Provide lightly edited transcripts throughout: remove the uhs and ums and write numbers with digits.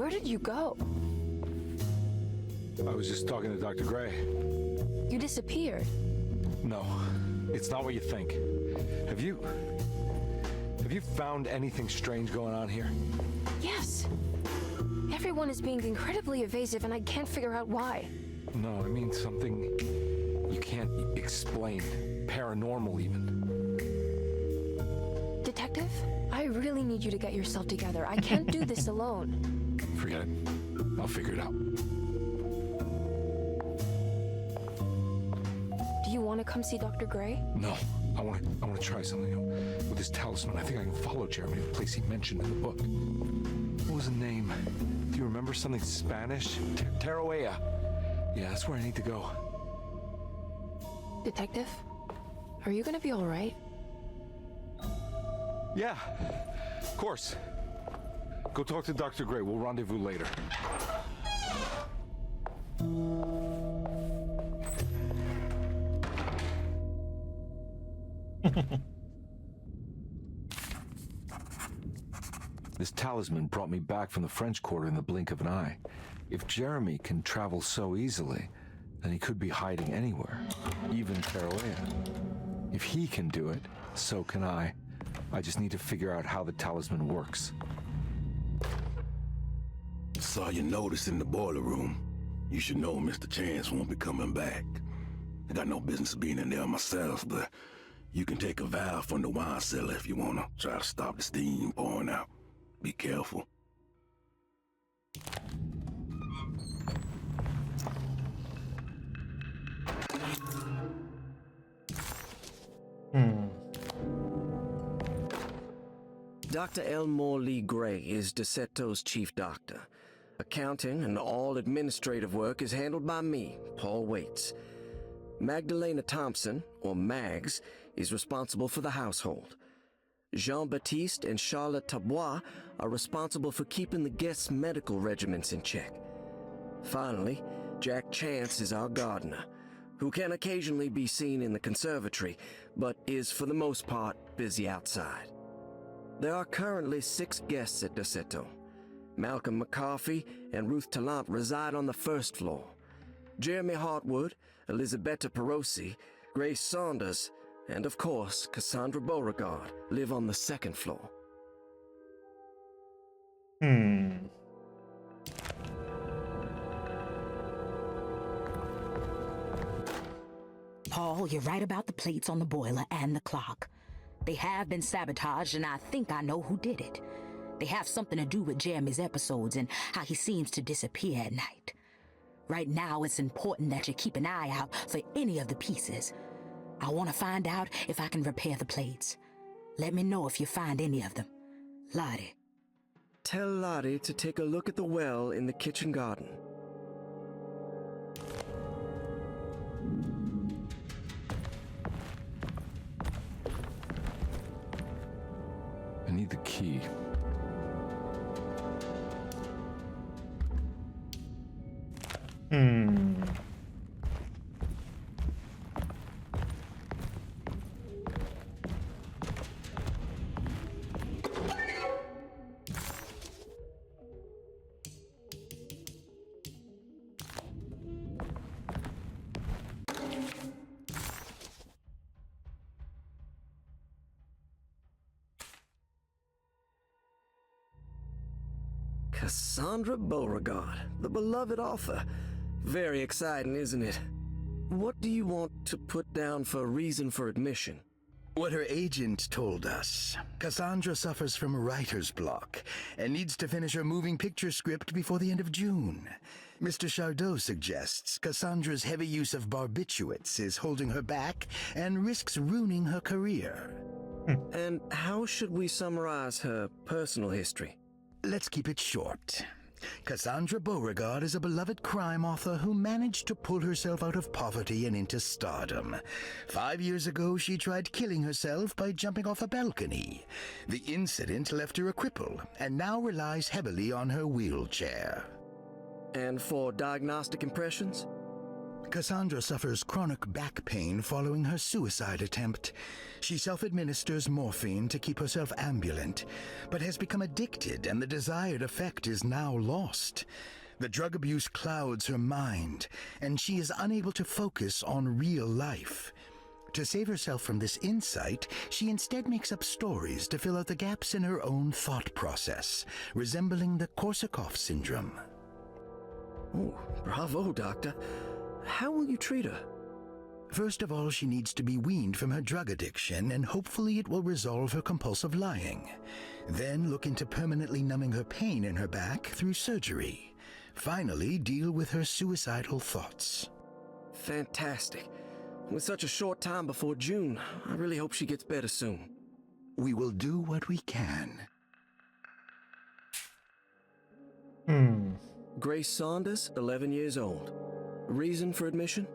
Where did you go? I was just talking to Dr. Gray. You disappeared. No, it's not what you think. Have you found anything strange going on here? Yes. Everyone is being incredibly evasive and I can't figure out why. No, I mean something you can't explain. Paranormal, even. Detective, I really need you to get yourself together. I can't do this alone. Forget it. I'll figure it out. Do you want to come see Dr. Gray? No, I want to try something. With this talisman, I think I can follow Jeremy to the place he mentioned in the book. What was the name? Do you remember something Spanish? Tarawea. Yeah, that's where I need to go. Detective, are you gonna be all right? Yeah, of course. Go talk to Dr. Gray. We'll rendezvous later. This talisman brought me back from the French Quarter in the blink of an eye. If Jeremy can travel so easily, then he could be hiding anywhere, even Tarawea. If he can do it, so can I. I just need to figure out how the talisman works. Saw your notice in the boiler room. You should know Mr. Chance won't be coming back. I got no business being in there myself, but you can take a valve from the wine cellar if you want to try to stop the steam pouring out. Be careful. Dr. Elmore Lee Gray is DeSeto's chief doctor. Accounting and all administrative work is handled by me, Paul Waits. Magdalena Thompson, or Mags, is responsible for the household. Jean-Baptiste and Charlotte Tabois are responsible for keeping the guests' medical regimens in check. Finally, Jack Chance is our gardener, who can occasionally be seen in the conservatory, but is for the most part busy outside. There are currently 6 guests at DeSeto. Malcolm McCarthy and Ruth Tallant reside on the first floor. Jeremy Hartwood, Elisabetta Perosi, Grace Saunders, and of course, Cassandra Beauregard live on the second floor. Paul, you're right about the plates on the boiler and the clock. They have been sabotaged, and I think I know who did it. They have something to do with Jeremy's episodes and how he seems to disappear at night. Right now, it's important that you keep an eye out for any of the pieces. I want to find out if I can repair the plates. Let me know if you find any of them. Lottie. Tell Lottie to take a look at the well in the kitchen garden. I need the key. Cassandra Beauregard, the beloved author. Very exciting, isn't it? What do you want to put down for a reason for admission? What her agent told us. Cassandra suffers from writer's block and needs to finish her moving picture script before the end of June. Mr. Chardot suggests Cassandra's heavy use of barbiturates is holding her back and risks ruining her career. And how should we summarize her personal history? Let's keep it short. Cassandra Beauregard is a beloved crime author who managed to pull herself out of poverty and into stardom. 5 years ago, she tried killing herself by jumping off a balcony. The incident left her a cripple and now relies heavily on her wheelchair. And for diagnostic impressions? Cassandra suffers chronic back pain following her suicide attempt. She self-administers morphine to keep herself ambulant, but has become addicted and the desired effect is now lost. The drug abuse clouds her mind, and she is unable to focus on real life. To save herself from this insight, she instead makes up stories to fill out the gaps in her own thought process, resembling the Korsakoff syndrome. Oh, bravo, Doctor. How will you treat her? First of all, she needs to be weaned from her drug addiction, and hopefully it will resolve her compulsive lying. Then look into permanently numbing her pain in her back through surgery. Finally, deal with her suicidal thoughts. Fantastic. With such a short time before June, I really hope she gets better soon. We will do what we can. Grace Saunders, 11 years old. Reason for admission?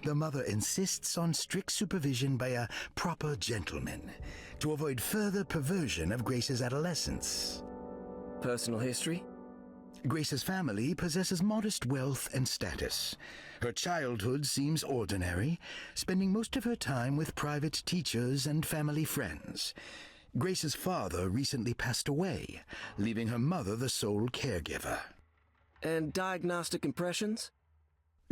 The mother insists on strict supervision by a proper gentleman to avoid further perversion of Grace's adolescence. Personal history? Grace's family possesses modest wealth and status. Her childhood seems ordinary, spending most of her time with private teachers and family friends. Grace's father recently passed away, leaving her mother the sole caregiver. And diagnostic impressions?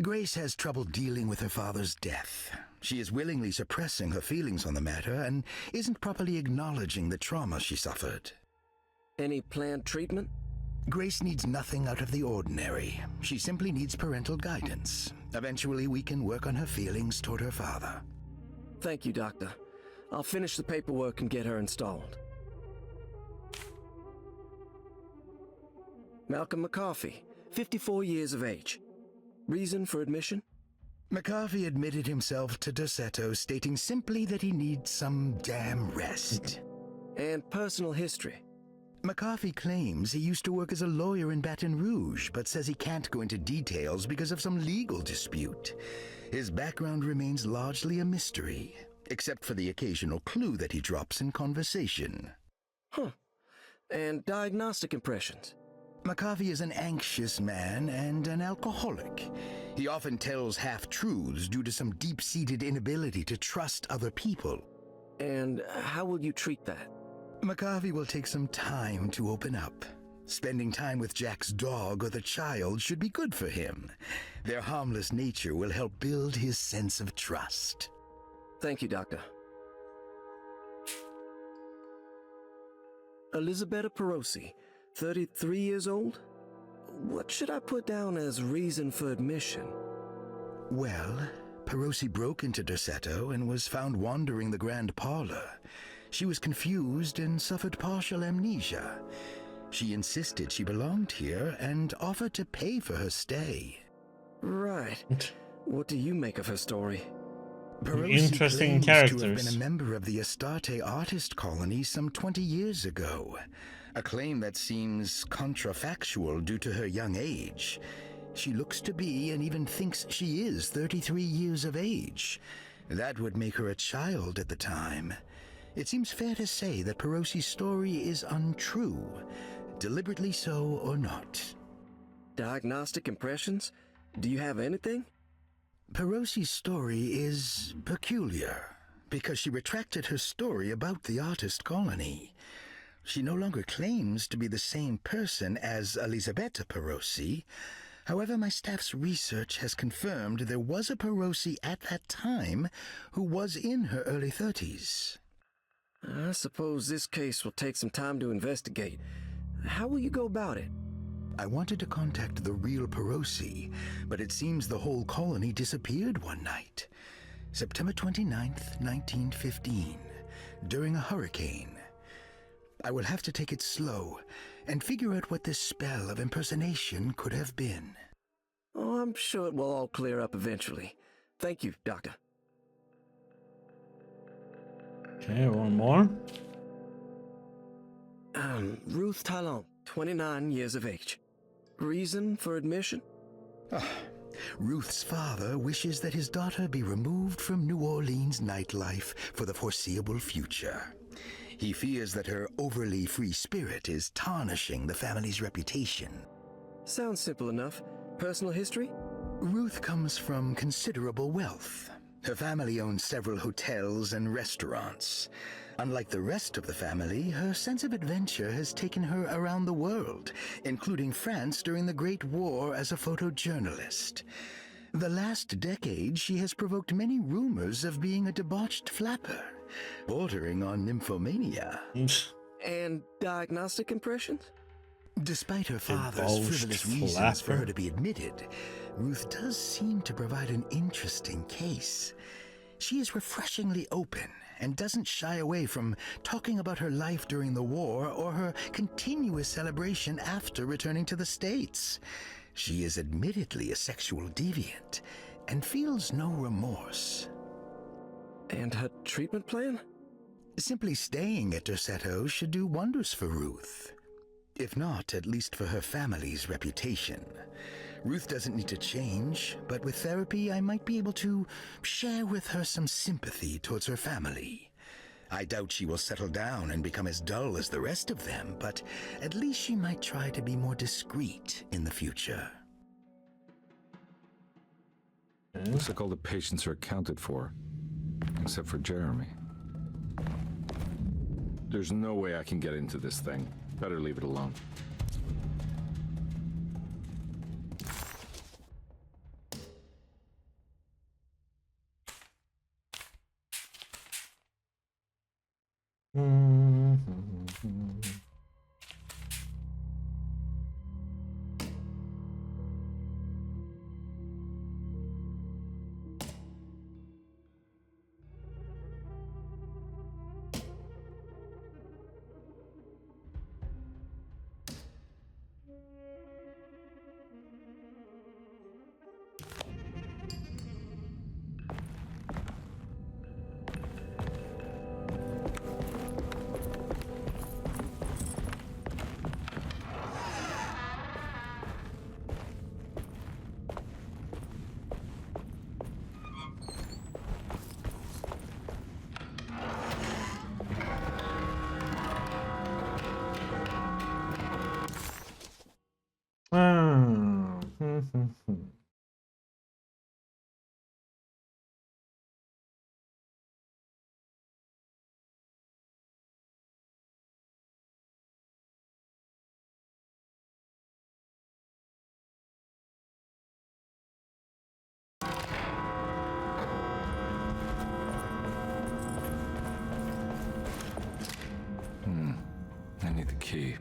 Grace has trouble dealing with her father's death. She is willingly suppressing her feelings on the matter and isn't properly acknowledging the trauma she suffered. Any planned treatment? Grace needs nothing out of the ordinary. She simply needs parental guidance. Eventually, we can work on her feelings toward her father. Thank you, Doctor. I'll finish the paperwork and get her installed. Malcolm McCarthy, 54 years of age. Reason for admission? McCarthy admitted himself to Dorsetto, stating simply that he needs some damn rest. And personal history? McCarthy claims he used to work as a lawyer in Baton Rouge, but says he can't go into details because of some legal dispute. His background remains largely a mystery, except for the occasional clue that he drops in conversation. Huh. And diagnostic impressions? McCarthy is an anxious man and an alcoholic. He often tells half-truths due to some deep-seated inability to trust other people. And how will you treat that? McCarthy will take some time to open up. Spending time with Jack's dog or the child should be good for him. Their harmless nature will help build his sense of trust. Thank you, Doctor. Elisabetta Perosi, 33 years old? What should I put down as reason for admission? Well, Perosi broke into Dorsetto and was found wandering the grand parlor. She was confused and suffered partial amnesia. She insisted she belonged here and offered to pay for her stay. Right. What do you make of her story? Perosi Interesting claims to have characters. been a member of the Astarte artist colony some 20 years ago. A claim that seems contrafactual due to her young age. She looks to be and even thinks she is 33 years of age. That would make her a child at the time. It seems fair to say that Perosi's story is untrue, deliberately so or not. Diagnostic impressions? Do you have anything? Perosi's story is peculiar because she retracted her story about the artist colony. She no longer claims to be the same person as Elisabetta Perosi. However, my staff's research has confirmed there was a Perosi at that time who was in her early 30s. I suppose this case will take some time to investigate. How will you go about it? I wanted to contact the real Perosi, but it seems the whole colony disappeared one night. September 29th, 1915, during a hurricane. I will have to take it slow and figure out what this spell of impersonation could have been. Oh, I'm sure it will all clear up eventually. Thank you, Doctor. Okay, one more. Ruth Talon, 29 years of age. Reason for admission? Ruth's father wishes that his daughter be removed from New Orleans nightlife for the foreseeable future. He fears that her overly free spirit is tarnishing the family's reputation. Sounds simple enough. Personal history? Ruth comes from considerable wealth. Her family owns several hotels and restaurants. Unlike the rest of the family, her sense of adventure has taken her around the world, including France during the Great War as a photojournalist. The last decade, she has provoked many rumors of being a debauched flapper, bordering on nymphomania. And diagnostic impressions? Despite her father's Debauched frivolous reasons for her flapper. to be admitted, Ruth does seem to provide an interesting case. She is refreshingly open and doesn't shy away from talking about her life during the war or her continuous celebration after returning to the States. She is admittedly a sexual deviant and feels no remorse. And her treatment plan? Simply staying at Derceto should do wonders for Ruth. If not, at least for her family's reputation. Ruth doesn't need to change, but with therapy I might be able to share with her some sympathy towards her family. I doubt she will settle down and become as dull as the rest of them, but at least she might try to be more discreet in the future. Looks like all the patients are accounted for, except for Jeremy. There's no way I can get into this thing. Better leave it alone. I need the key.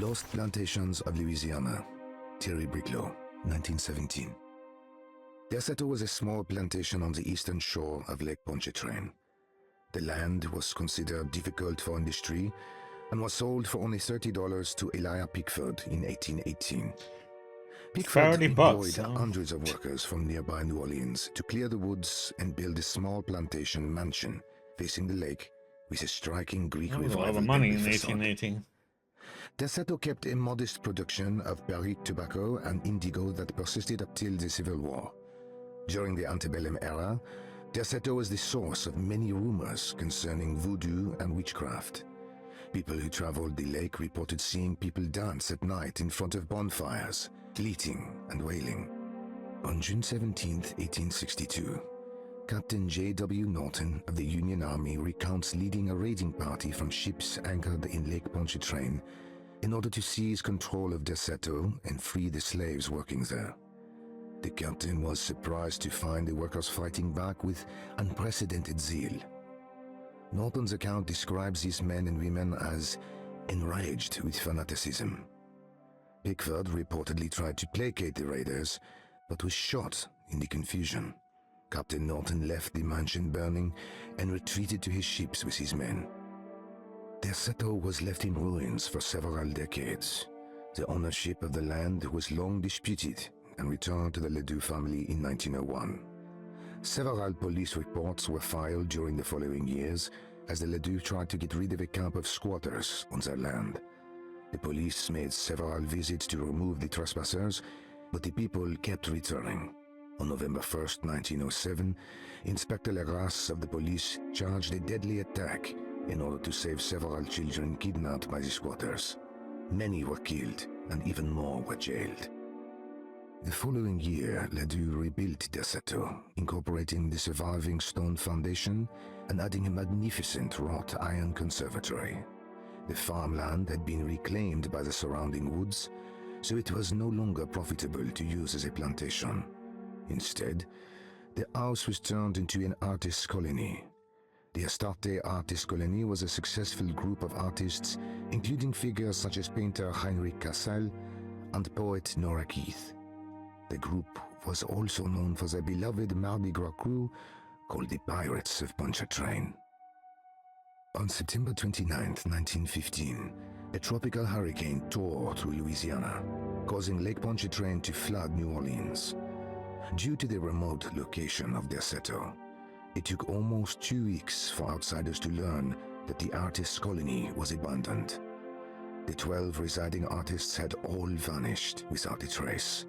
Lost Plantations of Louisiana, Thierry Briclot, 1917. Derceto was a small plantation on the eastern shore of Lake Pontchartrain. The land was considered difficult for industry and was sold for only $30 to Elijah Pickford in 1818. Pickford $30, employed huh? hundreds of workers from nearby New Orleans to clear the woods and build a small plantation mansion facing the lake with a striking Greek That was a lot revival of money in emblem facade. 1818. Derceto kept a modest production of Barrique tobacco and indigo that persisted up till the Civil War. During the antebellum era, Derceto was the source of many rumors concerning voodoo and witchcraft. People who traveled the lake reported seeing people dance at night in front of bonfires, bleating and wailing. On June 17, 1862, Captain J.W. Norton of the Union Army recounts leading a raiding party from ships anchored in Lake Pontchartrain in order to seize control of Derceto and free the slaves working there. The captain was surprised to find the workers fighting back with unprecedented zeal. Norton's account describes these men and women as enraged with fanaticism. Pickford reportedly tried to placate the raiders, but was shot in the confusion. Captain Norton left the mansion burning and retreated to his ships with his men. Derceto was left in ruins for several decades. The ownership of the land was long disputed and returned to the Ledoux family in 1901. Several police reports were filed during the following years as the Ledoux tried to get rid of a camp of squatters on their land. The police made several visits to remove the trespassers, but the people kept returning. On November 1st, 1907, Inspector Legras of the police charged a deadly attack in order to save several children kidnapped by the squatters. Many were killed, and even more were jailed. The following year, Ledoux rebuilt Derceto, incorporating the surviving stone foundation and adding a magnificent wrought iron conservatory. The farmland had been reclaimed by the surrounding woods, so it was no longer profitable to use as a plantation. Instead, the house was turned into an artist's colony. The Astarte Artist Colony was a successful group of artists, including figures such as painter Heinrich Cassel and poet Nora Keith. The group was also known for their beloved Mardi Gras crew called the Pirates of Pontchartrain. On September 29, 1915, a tropical hurricane tore through Louisiana, causing Lake Pontchartrain to flood New Orleans. Due to the remote location of Derceto, it took almost 2 weeks for outsiders to learn that the artist's colony was abandoned. The 12 residing artists had all vanished without a trace.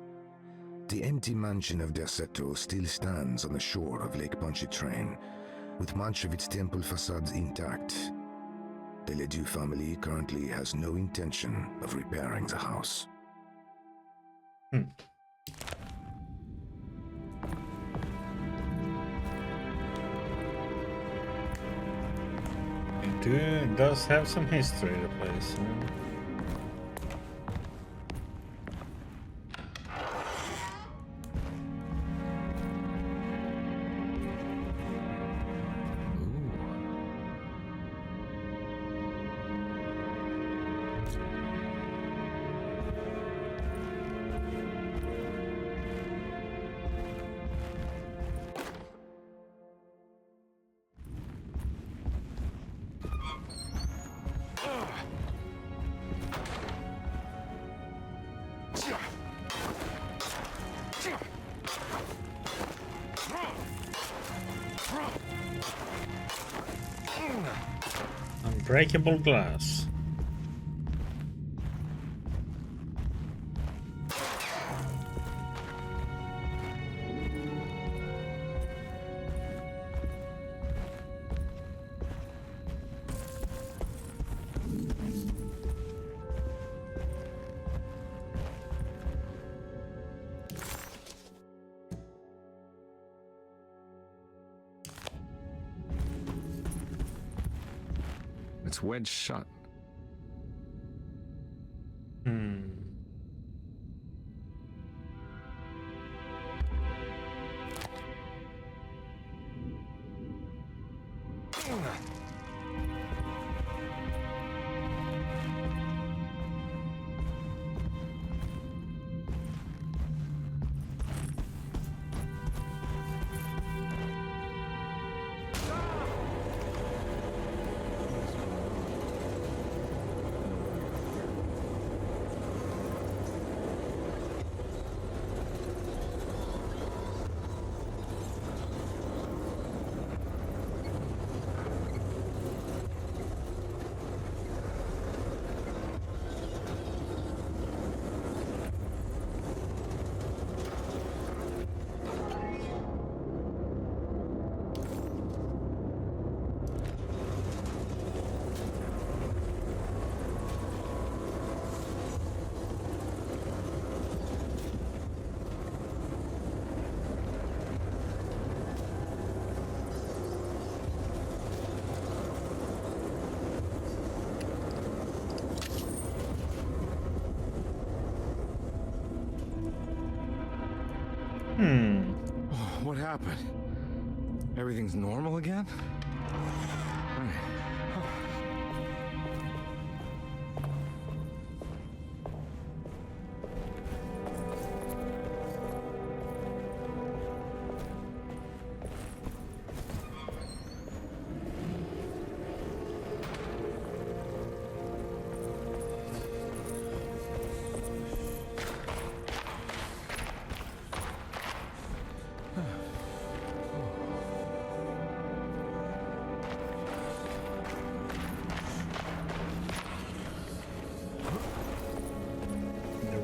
The empty mansion of Derceto still stands on the shore of Lake Pontchartrain, with much of its temple facades intact. The Ledoux family currently has no intention of repairing the house. It does have some history, the place. Unbreakable glass. It's wedged shut. What happened? Everything's normal again?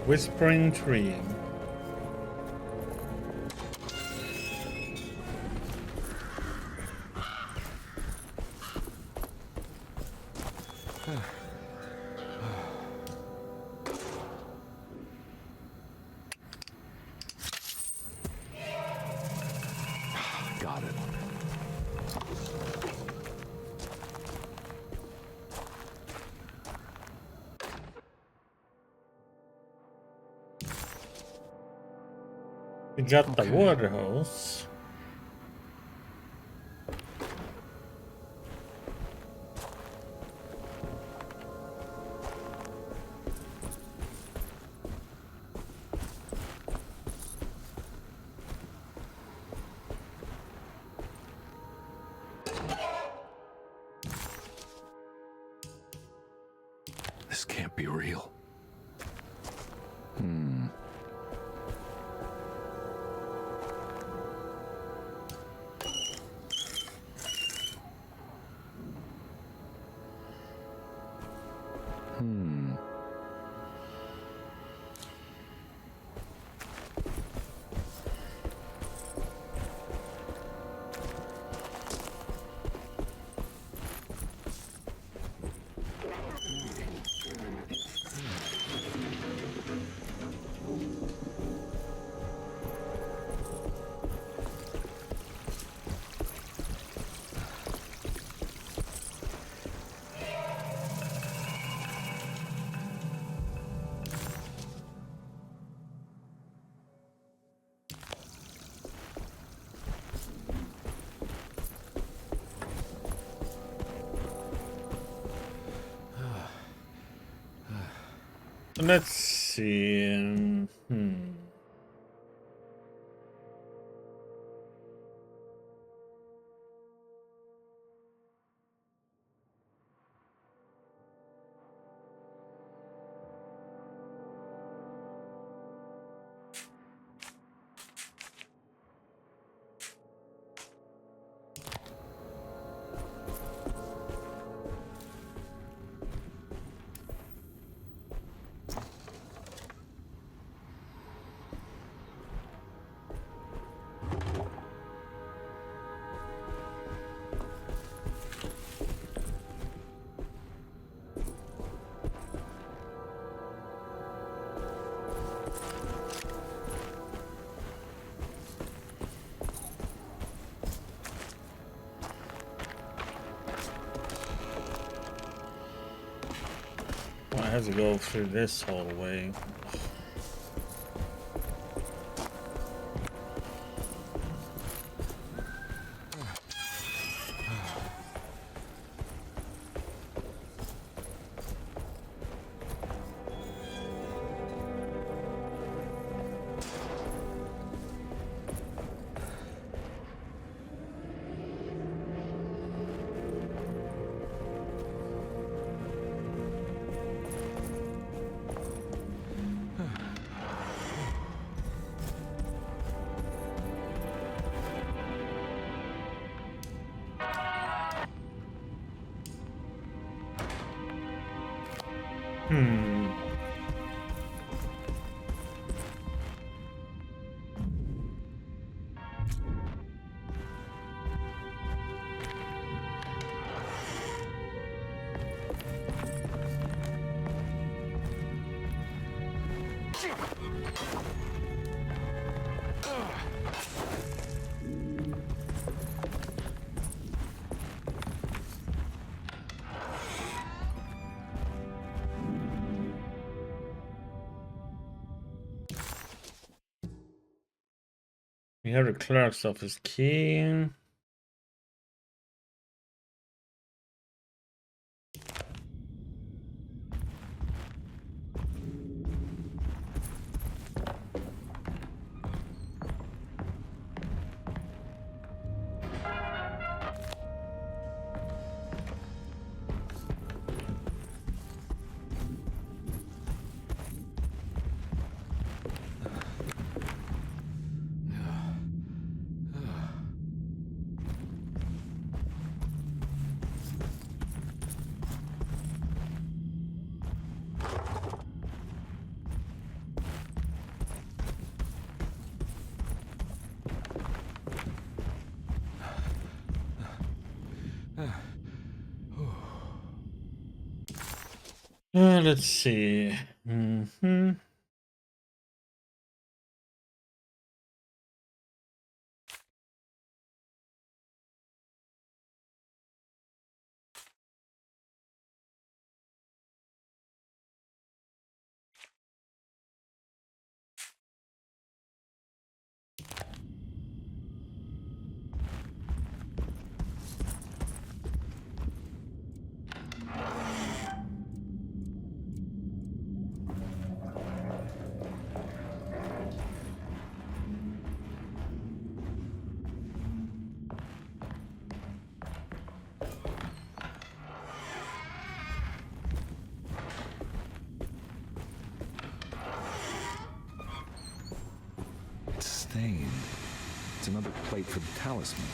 Whispering Tree. Got it. We got the water hose. This can't be real. Let's see. I have to go through this whole way. We have the clerk's office key. Let's see. It's stained. It's another plate for the talisman.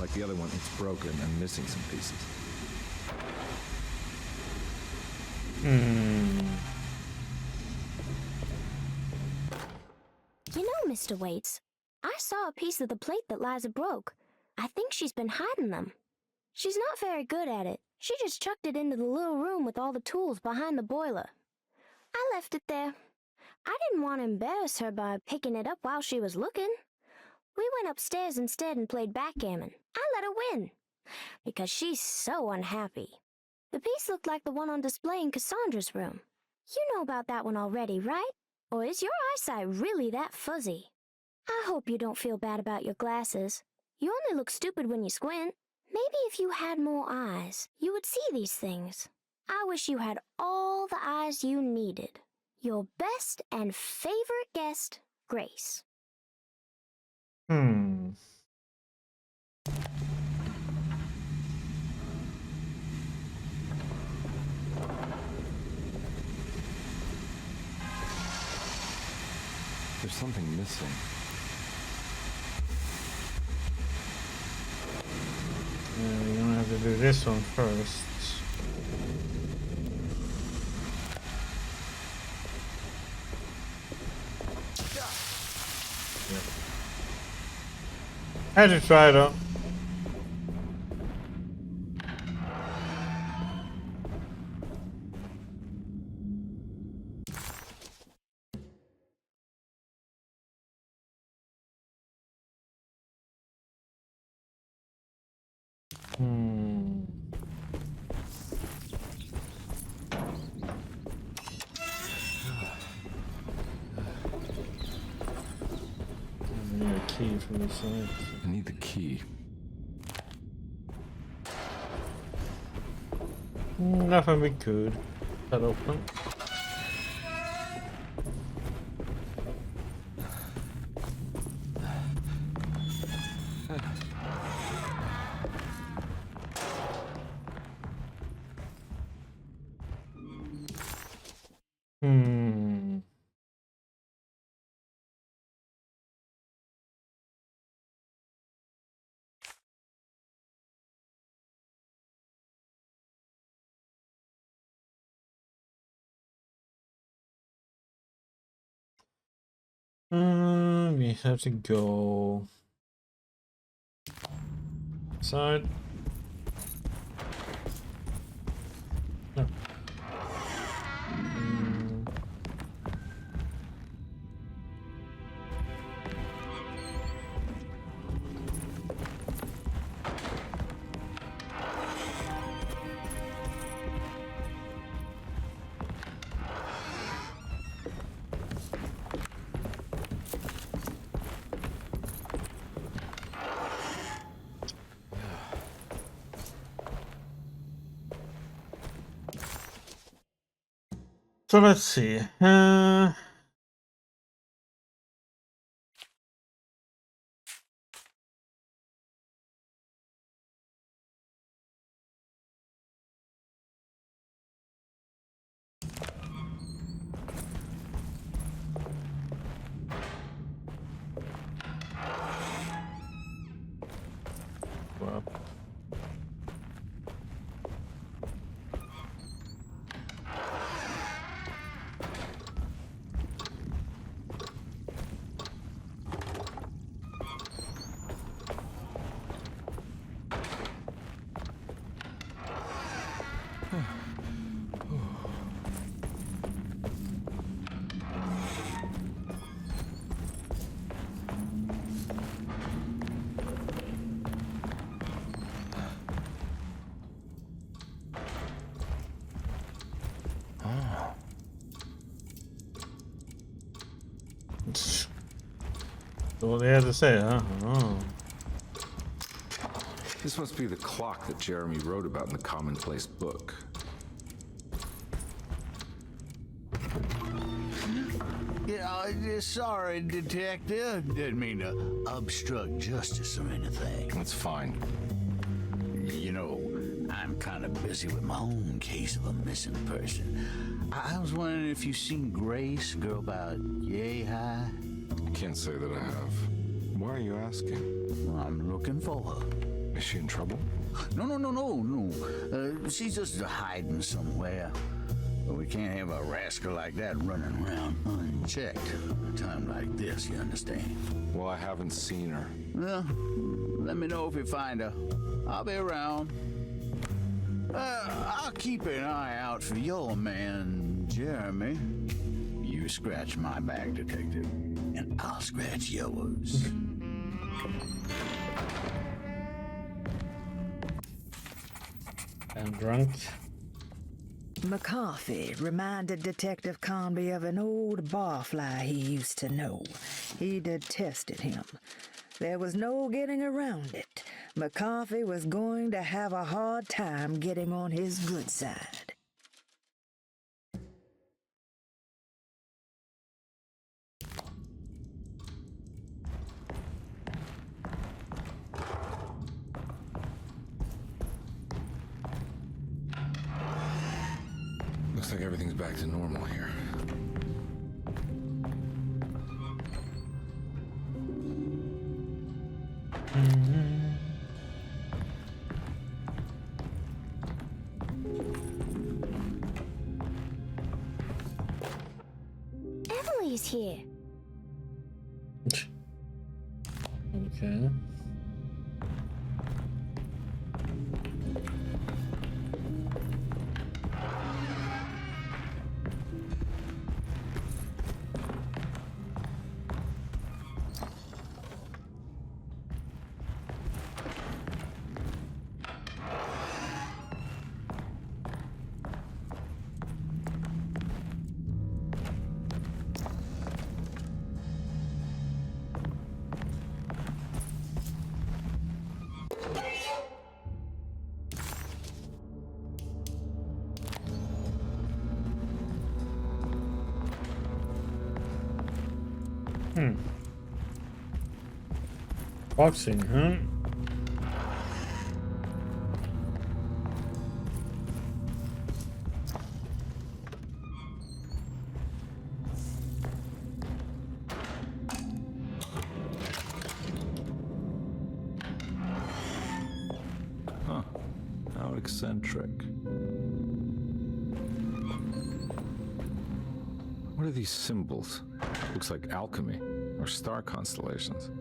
Like the other one, it's broken and missing some pieces. You know, Mr. Waits, I saw a piece of the plate that Liza broke. I think she's been hiding them. She's not very good at it. She just chucked it into the little room with all the tools behind the boiler. I left it there. I didn't want to embarrass her by picking it up while she was looking. We went upstairs instead and played backgammon. I let her win, because she's so unhappy. The piece looked like the one on display in Cassandra's room. You know about that one already, right? Or is your eyesight really that fuzzy? I hope you don't feel bad about your glasses. You only look stupid when you squint. Maybe if you had more eyes, you would see these things. I wish you had all the eyes you needed. Your best and favorite guest, Grace. There's something missing. We're gonna have to do this one first. Had to try though. I need a key from the side. I need the key. Nothing we could. That open. We have to go side. No. So let's see. Well. What they had to say, huh? Oh. This must be the clock that Jeremy wrote about in the commonplace book. Yeah, sorry, Detective. Didn't mean to obstruct justice or anything. That's fine. You know, I'm kind of busy with my own case of a missing person. I was wondering if you've seen Grace, girl about yay high. I can't say that I have. Why are you asking? Well, I'm looking for her. Is she in trouble? No. She's just hiding somewhere. But we can't have a rascal like that running around unchecked. A time like this, you understand? Well, I haven't seen her. Well, let me know if you find her. I'll be around. I'll keep an eye out for your man, Jeremy. You scratch my back, Detective, and I'll scratch yours. I'm drunk. McCarthy reminded Detective Conby of an old barfly he used to know. He detested him. There was no getting around it. McCarthy was going to have a hard time getting on his good side. Looks like everything's back to normal here. Emily's here. Okay. Boxing, huh? Huh. How eccentric. What are these symbols? Looks like alchemy or star constellations.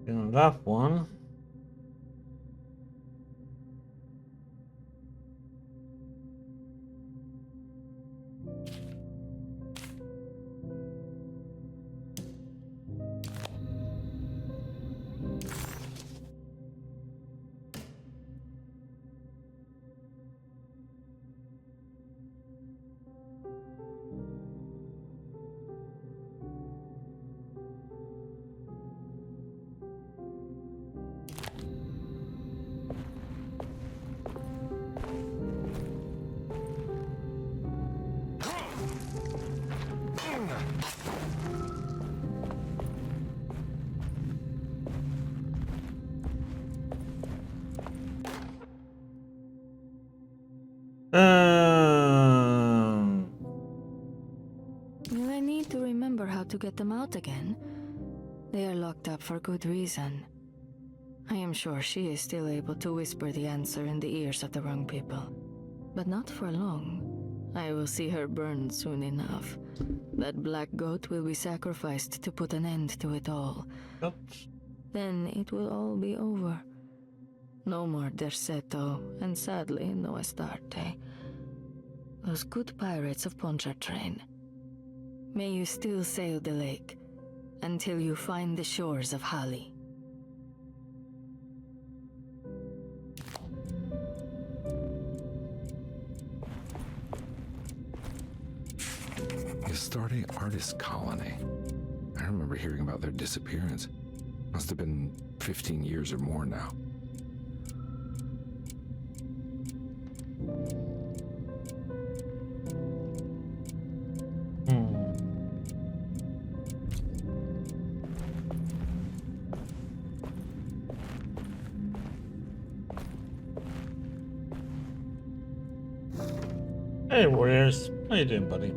On that one. I need to remember how to get them out again. They are locked up for good reason. I am sure she is still able to whisper the answer in the ears of the wrong people. But not for long. I will see her burned soon enough. That black goat will be sacrificed to put an end to it all. Then it will all be over. No more Derceto, and sadly, no Astarte. Those good pirates of Pontchartrain. May you still sail the lake, until you find the shores of Hali. Astarte Artist Colony. I remember hearing about their disappearance. Must have been 15 years or more now. Hey Warriors, how you doing, buddy?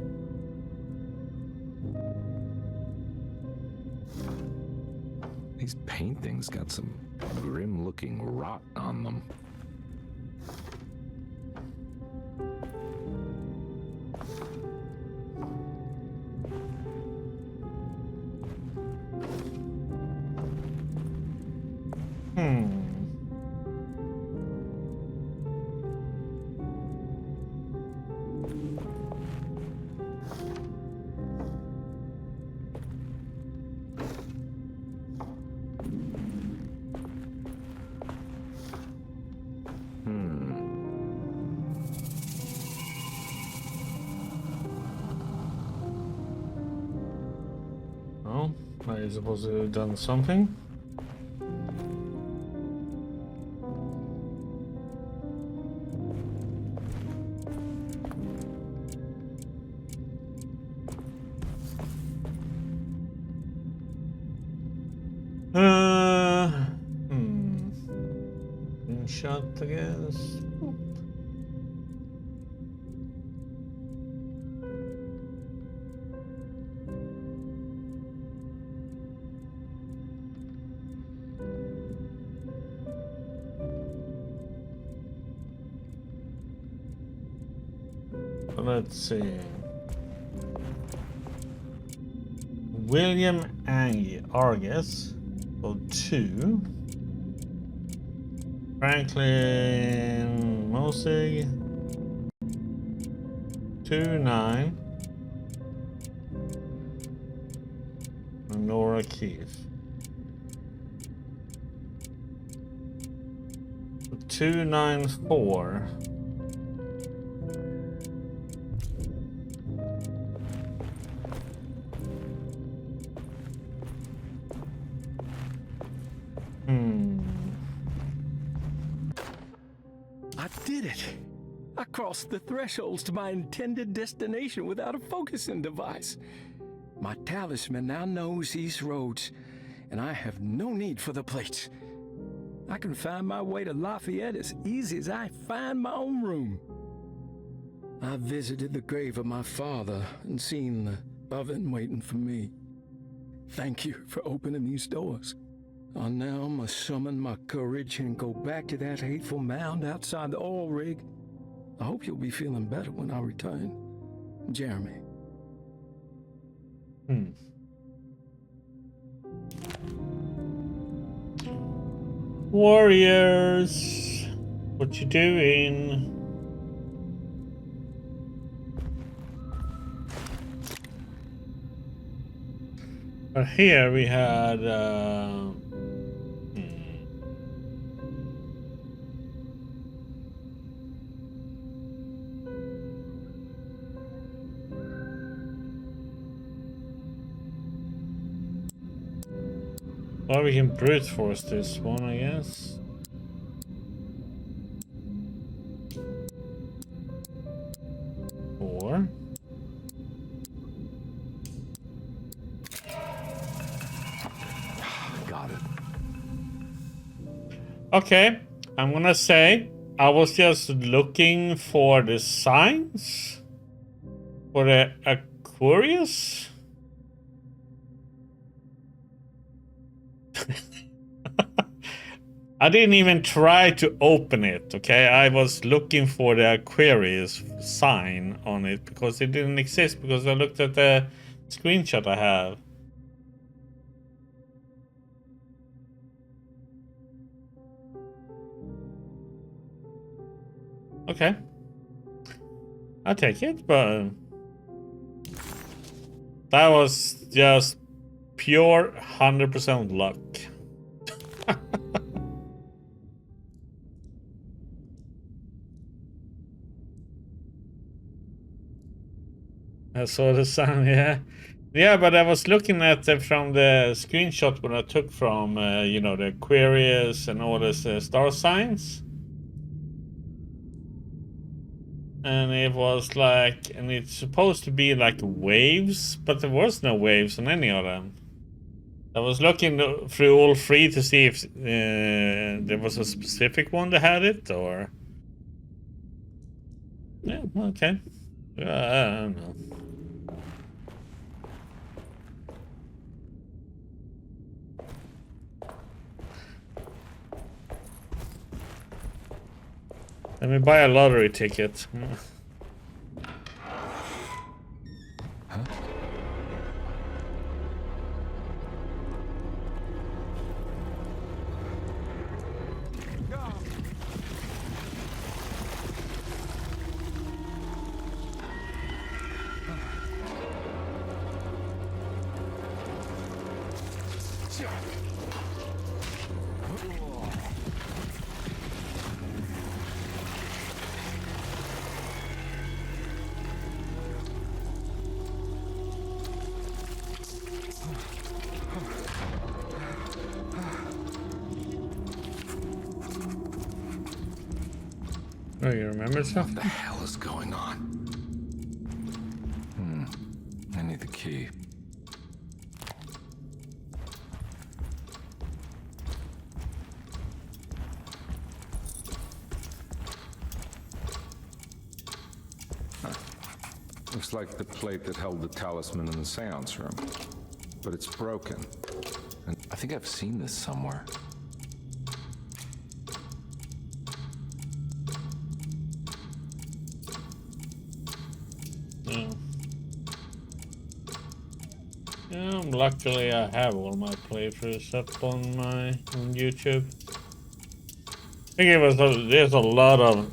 These paintings got some grim-looking rot on them. Oh, I suppose they've done something. Shot, I guess. Let's see. William Argus for 2. Franklin Mosig 2-9. And Nora Keefe 294. I did it! I crossed the thresholds to my intended destination without a focusing device. My talisman now knows these roads, and I have no need for the plates. I can find my way to Lafayette as easy as I find my own room. I visited the grave of my father and seen the oven waiting for me. Thank you for opening these doors. I now must summon my courage and go back to that hateful mound outside the oil rig. I hope you'll be feeling better when I return. Jeremy. Warriors, what you doing? But here we had well, we can brute force this one, I guess. Or got it. okay, I'm gonna say I was just looking for the signs for the Aquarius. I didn't even try to open it, okay? I was looking for the Aquarius sign on it because it didn't exist, because I looked at the screenshot I have. Okay. I'll take it, but that was just pure 100% luck. I saw the sun, yeah. Yeah, but I was looking at it from the screenshot when I took from, you know, the Aquarius and all this star signs. And it was like, and it's supposed to be like waves, but there was no waves on any of them. I was looking through all three to see if there was a specific one that had it, or... Yeah, okay. I don't know. Let me buy a lottery ticket. Huh? Oh, you remember something? What the hell is going on? I need the key. Looks like the plate that held the talisman in the seance room. But it's broken. And I think I've seen this somewhere. Luckily I have all my playthroughs up on YouTube. I think there's a lot of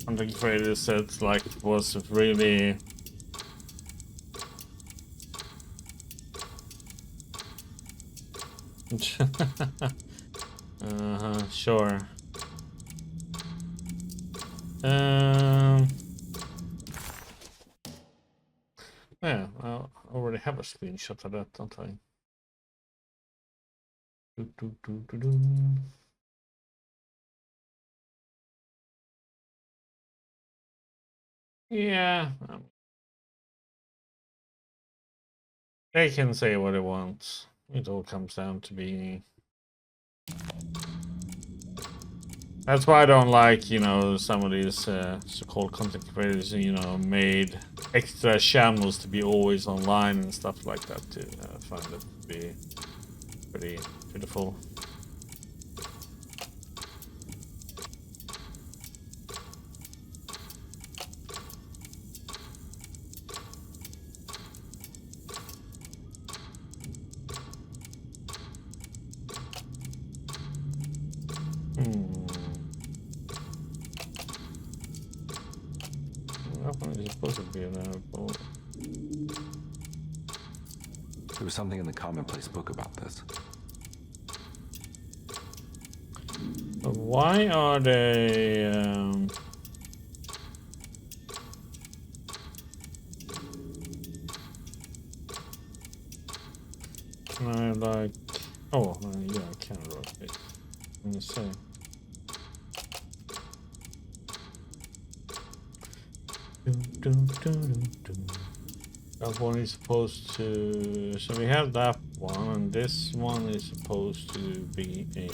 content creators that like was really sure. Yeah, I already have a screenshot of that, don't I? Yeah. They can say what they want. It all comes down to being... That's why I don't like, you know, some of these so-called content creators, you know, made extra channels to be always online and stuff like that too. I find it to be pretty beautiful. There was something in the commonplace book about this. Why are they... Can I like... Oh, yeah, I can rotate. Let me see. That one is supposed to... So we have that one, and this one is supposed to be a...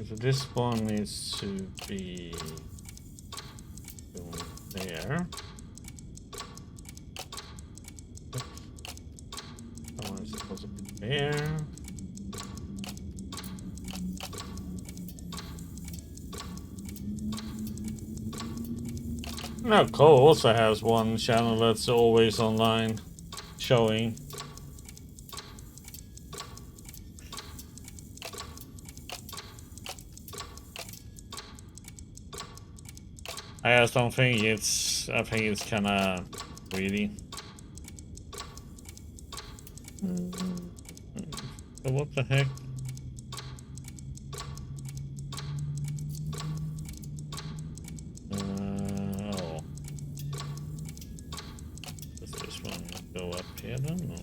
So this one needs to be going there. That one is supposed to be there. Now Cole also has one channel that's always online showing. I just don't think it's, I think it's kinda greedy. So what the heck? Oh. Does this one go up here then? Or?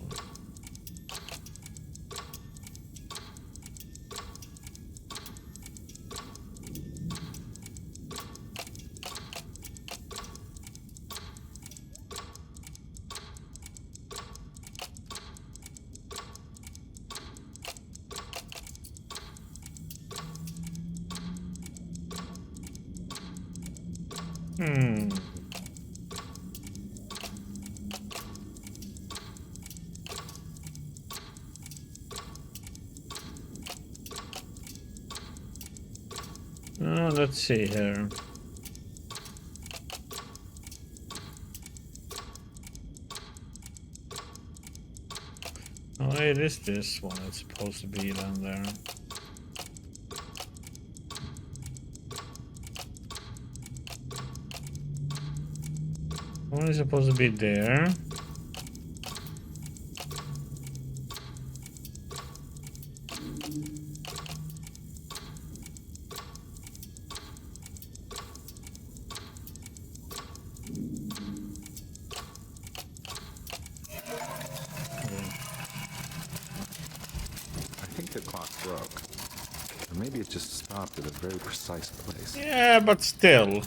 Let's see here. Oh, it is this one. It's supposed to be down there. One is supposed to be there. Just stopped at a very precise place. Yeah, but still,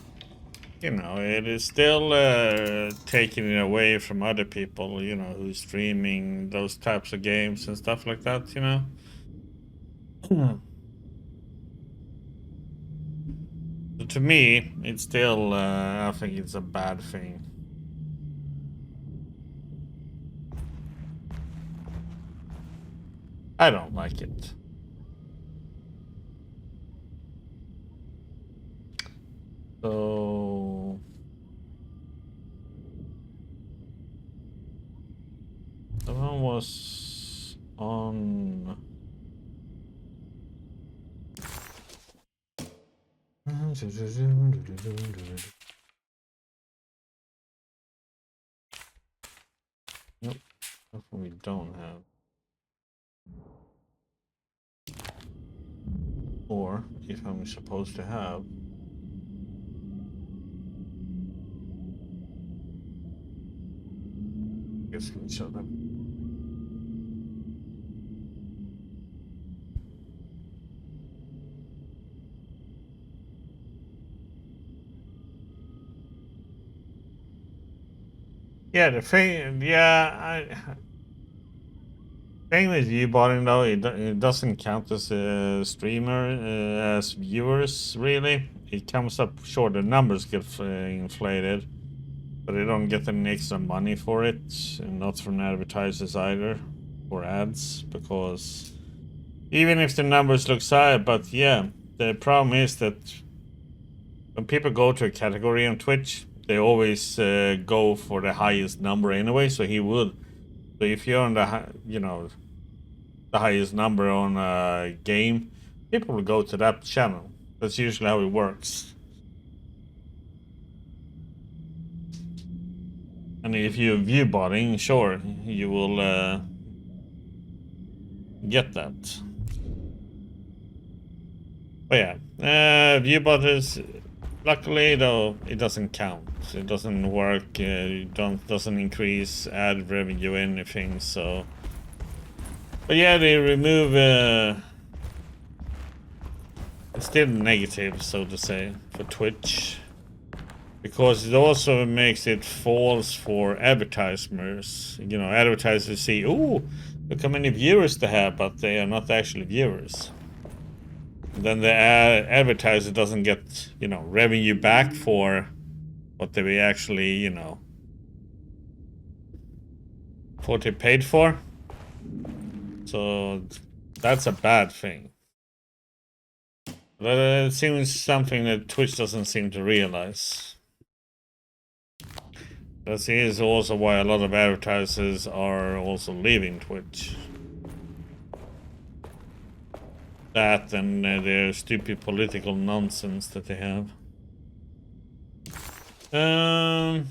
you know, it is still taking it away from other people, you know, who's streaming those types of games and stuff like that, you know. So to me, it's still, I think it's a bad thing. I don't like it. So that one was on. Nope, that's what we don't have. Or if I'm supposed to have. Each other. Yeah, the thing, thing with viewbotting though, it doesn't count as a streamer, as viewers really. It comes up short, the numbers get inflated. But they don't get any extra money for it, and not from advertisers either, or ads, because even if the numbers look high, but yeah, the problem is that when people go to a category on Twitch, they always go for the highest number anyway, so he would. So if you're on the, you know, the highest number on a game, people will go to that channel. That's usually how it works. And if you're viewbotting, sure, you will get that. But yeah, viewbotters, luckily though, it doesn't count. It doesn't work. It doesn't increase ad revenue or anything. So, but yeah, they remove. It's still negative, so to say, for Twitch. Because it also makes it false for advertisers. You know, advertisers see, oh, look how many viewers they have, but they are not actually viewers. then the advertiser doesn't get, you know, revenue back for what they actually, you know, what they paid for. So that's a bad thing. But it seems something that Twitch doesn't seem to realize. That is also why a lot of advertisers are also leaving Twitch. That and their stupid political nonsense that they have. Okay.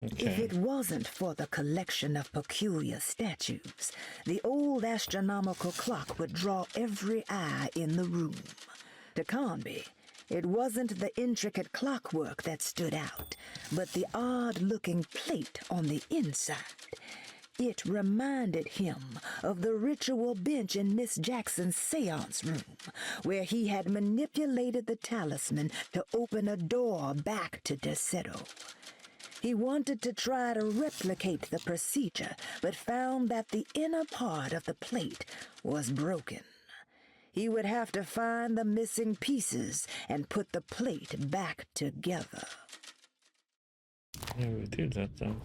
If it wasn't for the collection of peculiar statues, the old astronomical clock would draw every eye in the room. To Conby, it wasn't the intricate clockwork that stood out, but the odd-looking plate on the inside. It reminded him of the ritual bench in Miss Jackson's seance room, where he had manipulated the talisman to open a door back to Derceto. He wanted to try to replicate the procedure, but found that the inner part of the plate was broken. He would have to find the missing pieces and put the plate back together. Yeah, we did that though.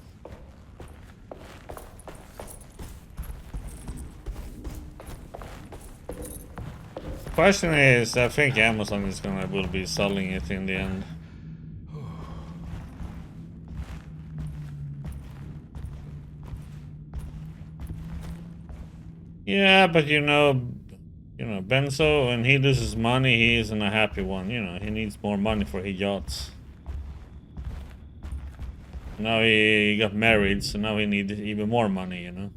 Question is, I think Amazon is will be selling it in the end. Yeah, but you know, Benzo, when he loses money, he isn't a happy one. You know, he needs more money for his yachts. Now he got married, so now he needs even more money, you know.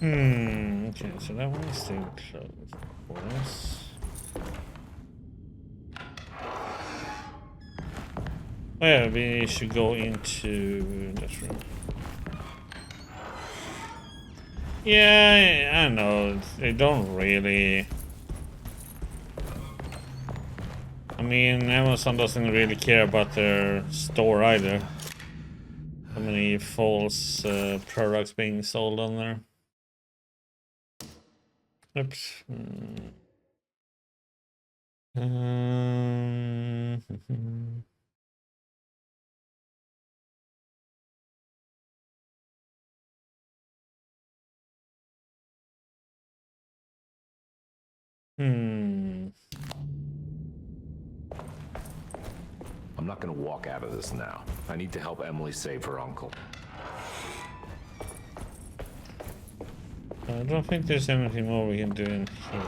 Okay, so that one is still closed, of course. Oh yeah, we should go into that room. Yeah, I know, they don't really... I mean, Amazon doesn't really care about their store either. How many false products being sold on there. Oops. I'm not gonna walk out of this now. I need to help Emily save her uncle. I don't think there's anything more we can do in here.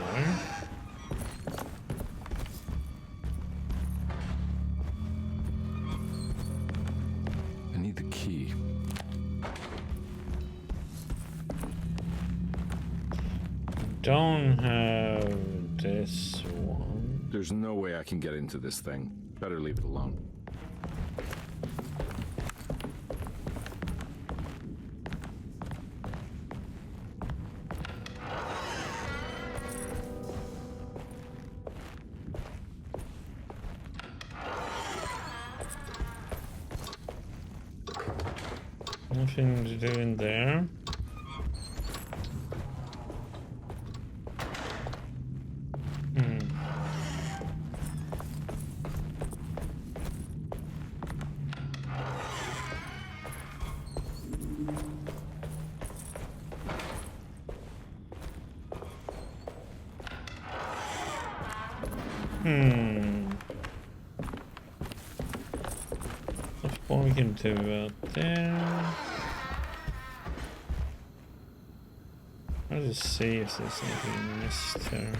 I need the key. Don't have this one. There's no way I can get into this thing. Better leave it alone. Nothing to do in there. There's what we can do out there. I'll just see if there's anything missed there.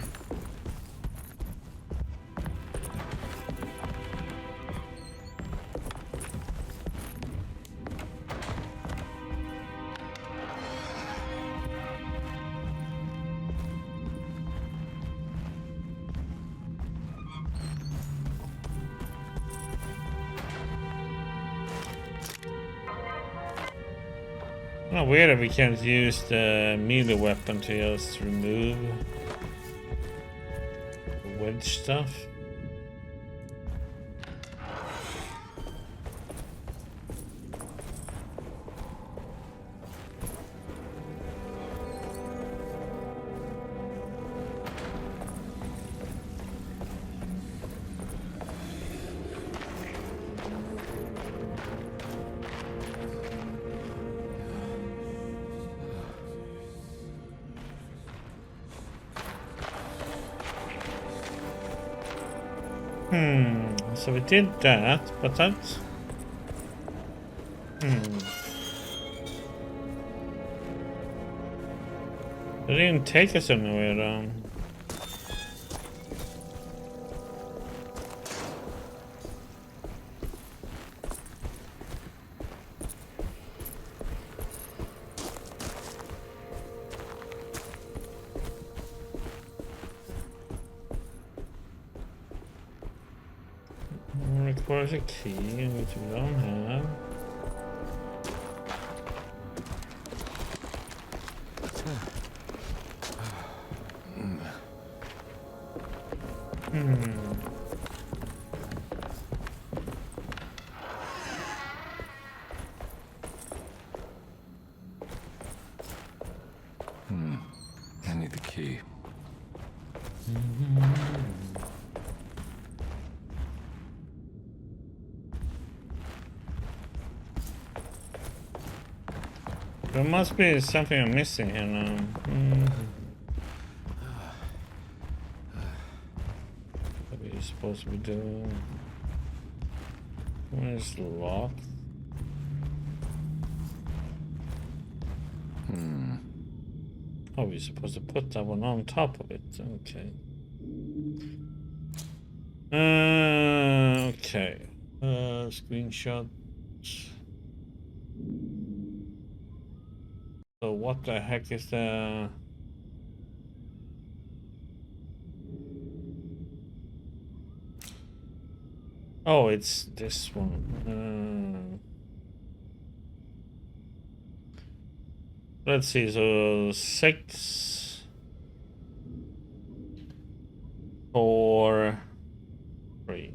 Oh, weird if we can't use the melee weapon to just remove the wedge stuff. So we did that, but that's... It didn't take us anywhere though. Requires a key, which we don't have. I need the key. There must be something I'm missing here now. What are you supposed to be doing? Where's the lock? Oh, we're supposed to put that one on top of it. Okay. Okay. Screenshot. So what the heck is the... Oh, it's this one. Let's see, so 6, 4, 3.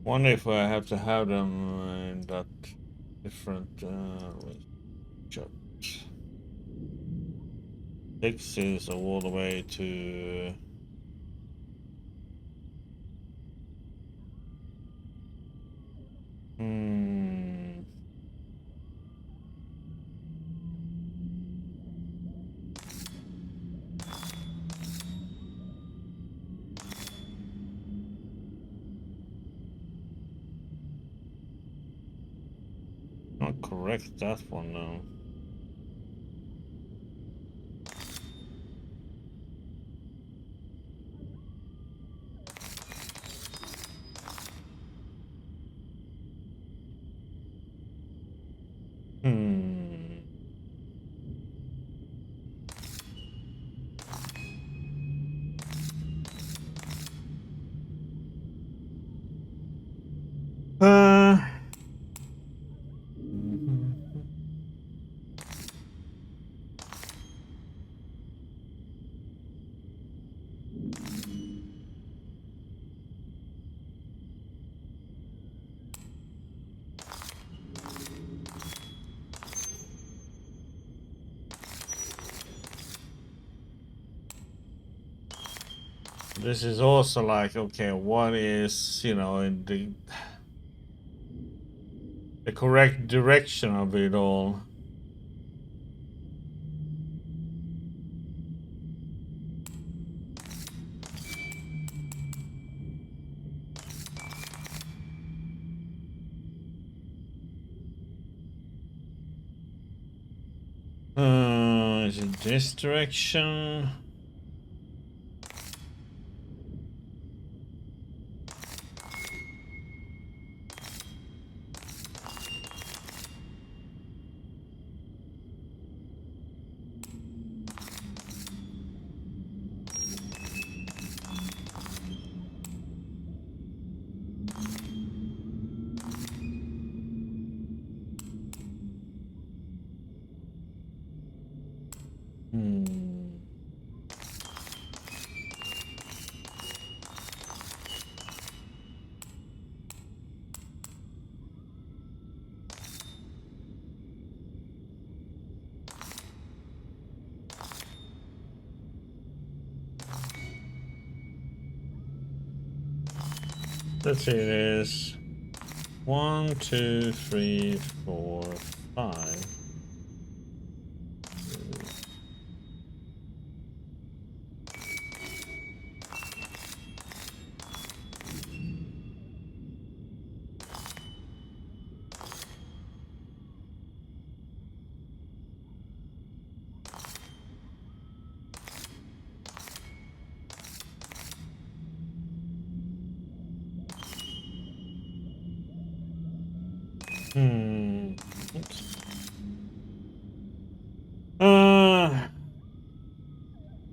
Wonder if I have to have them in that different shot. 6 is all the way to not correct that one now. This is also like, okay, what is, you know, in the correct direction of it all? Is it this direction? Let's see, it is 1, 2, 3, 4, 5.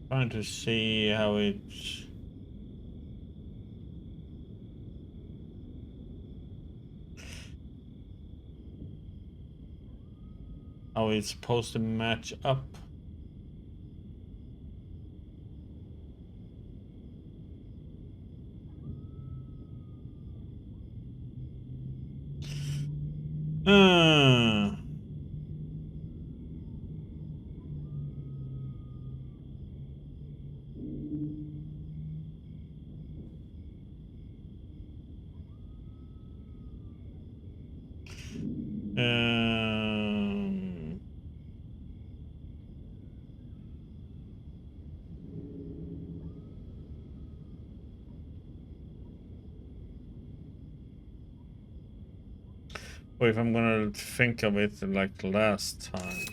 Trying to see how it's supposed to match up. Or if I'm gonna think of it like last time.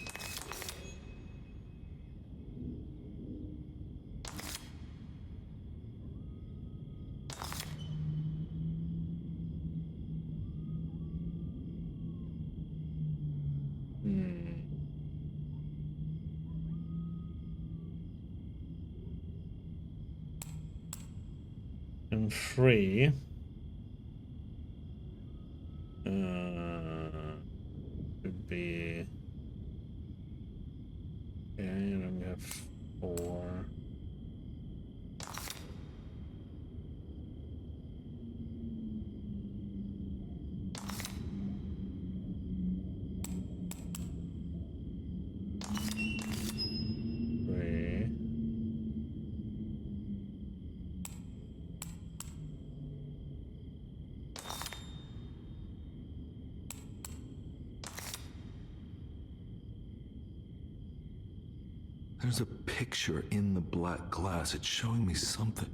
And 3. Could be. Yeah, and then we have 4. There's a picture in the black glass. It's showing me something.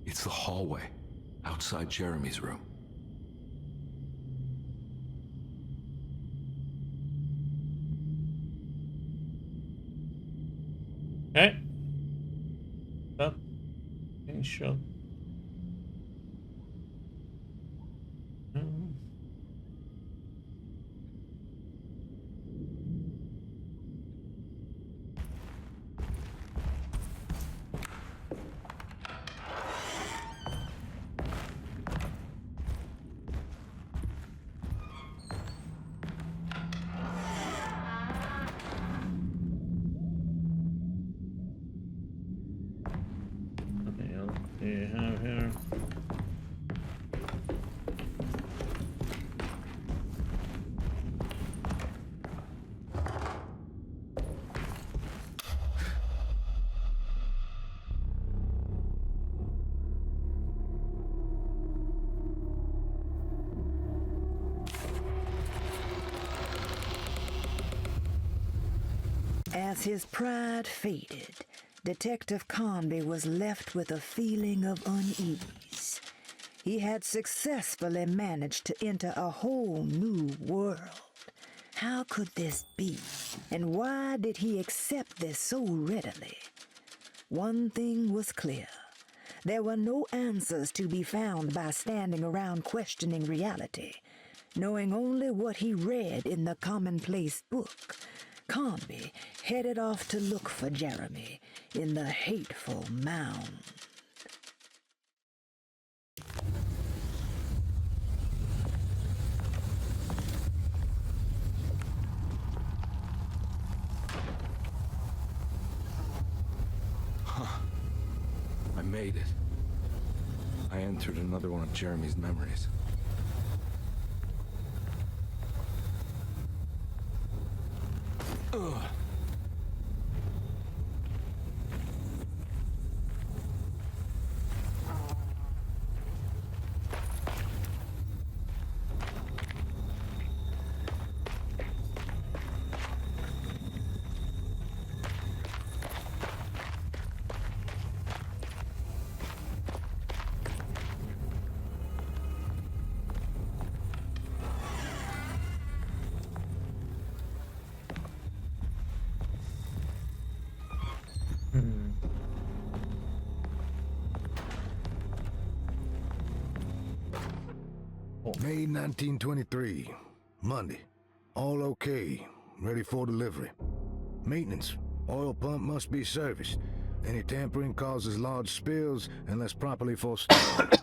It's the hallway outside Jeremy's room. Okay. That being shot. As his pride faded, Detective Conby was left with a feeling of unease. He had successfully managed to enter a whole new world. How could this be? And why did he accept this so readily? One thing was clear. There were no answers to be found by standing around questioning reality. Knowing only what he read in the commonplace book, Conby headed off to look for Jeremy in the hateful mound. I made it. I entered another one of Jeremy's memories. Ugh. May 1923, Monday. All okay, ready for delivery. Maintenance, oil pump must be serviced. Any tampering causes large spills unless properly forestalled.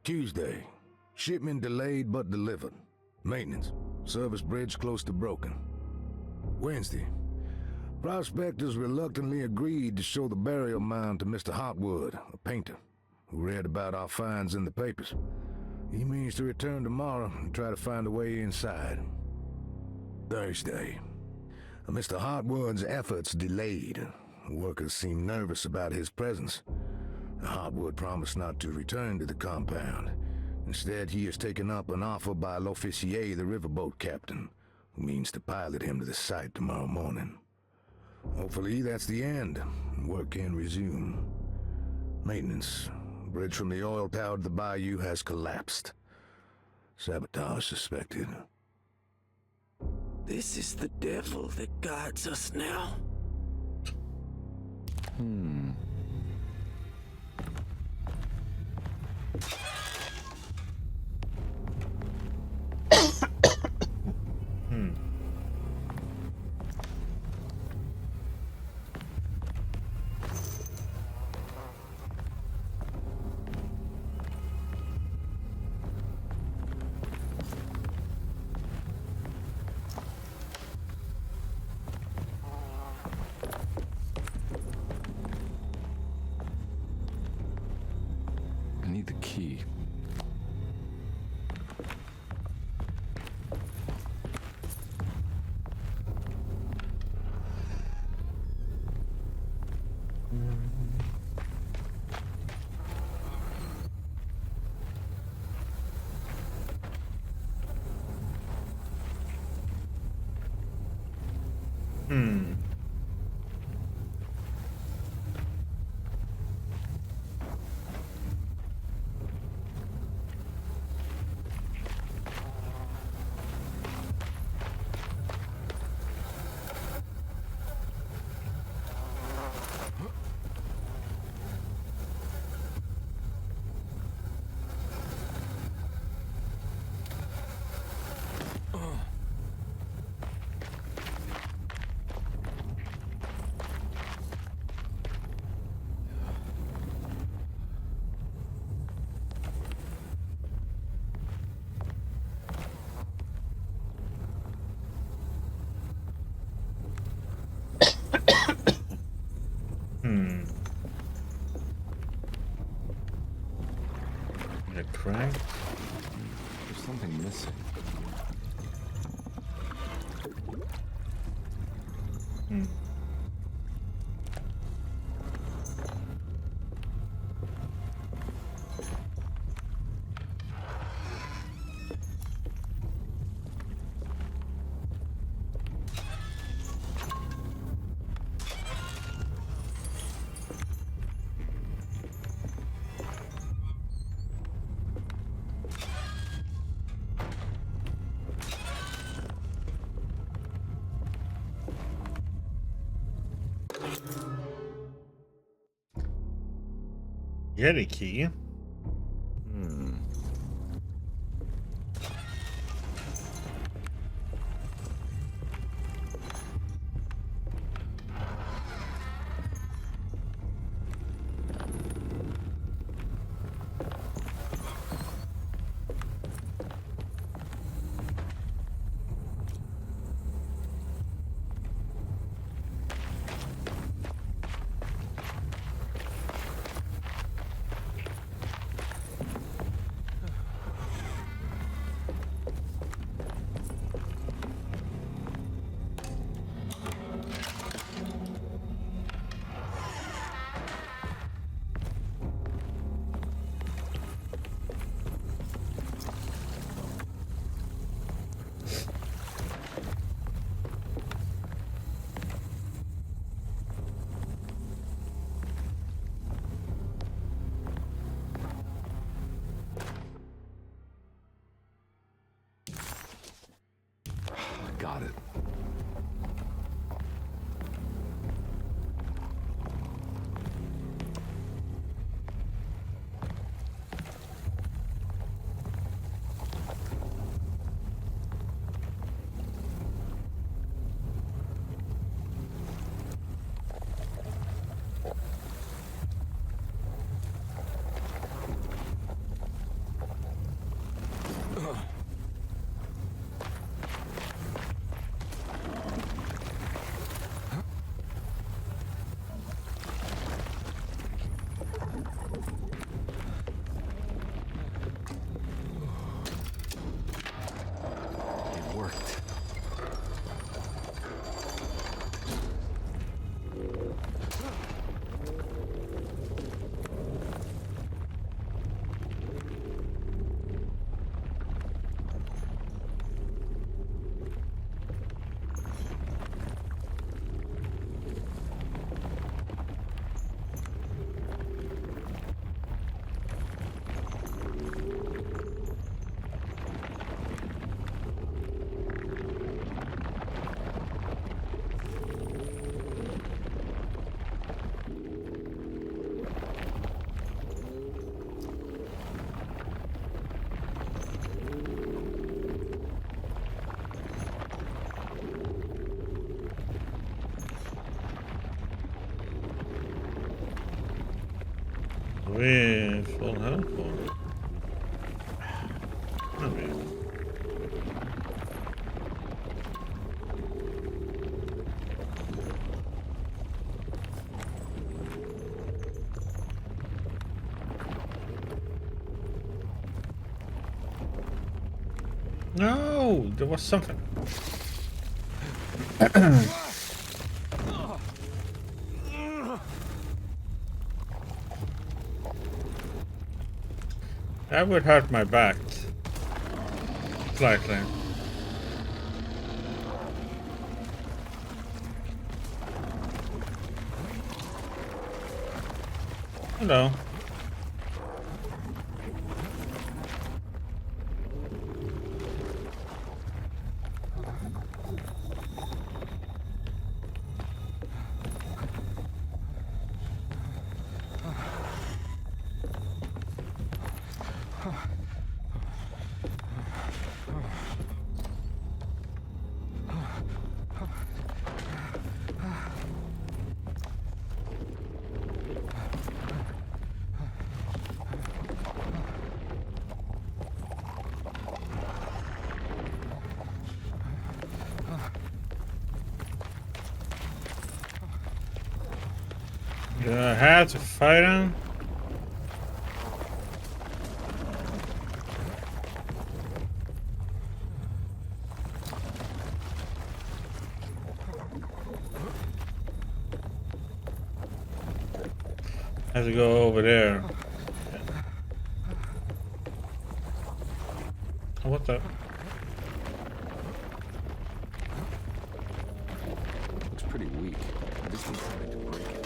Tuesday, shipment delayed but delivered. Maintenance, service bridge close to broken. Wednesday, prospectors reluctantly agreed to show the burial mound to Mr. Hotwood, a painter, who read about our finds in the papers. He means to return tomorrow and try to find a way inside. Thursday, Mr. Hotwood's efforts delayed. Workers seem nervous about his presence. Hotwood promised not to return to the compound. Instead, he has taken up an offer by L'Officier, the riverboat captain, who means to pilot him to the site tomorrow morning. Hopefully, that's the end. Work can resume. Maintenance. Bridge from the oil tower to the bayou has collapsed. Sabotage suspected. This is the devil that guides us now. I need the key. The crack? There's something missing. Get a key. Got it. It worked. We full health or? Okay. No, there was something. That would hurt my back slightly. Hello. Do I have to fight him? I have to go over there. Oh, what the? It's pretty weak. I just need something to break it.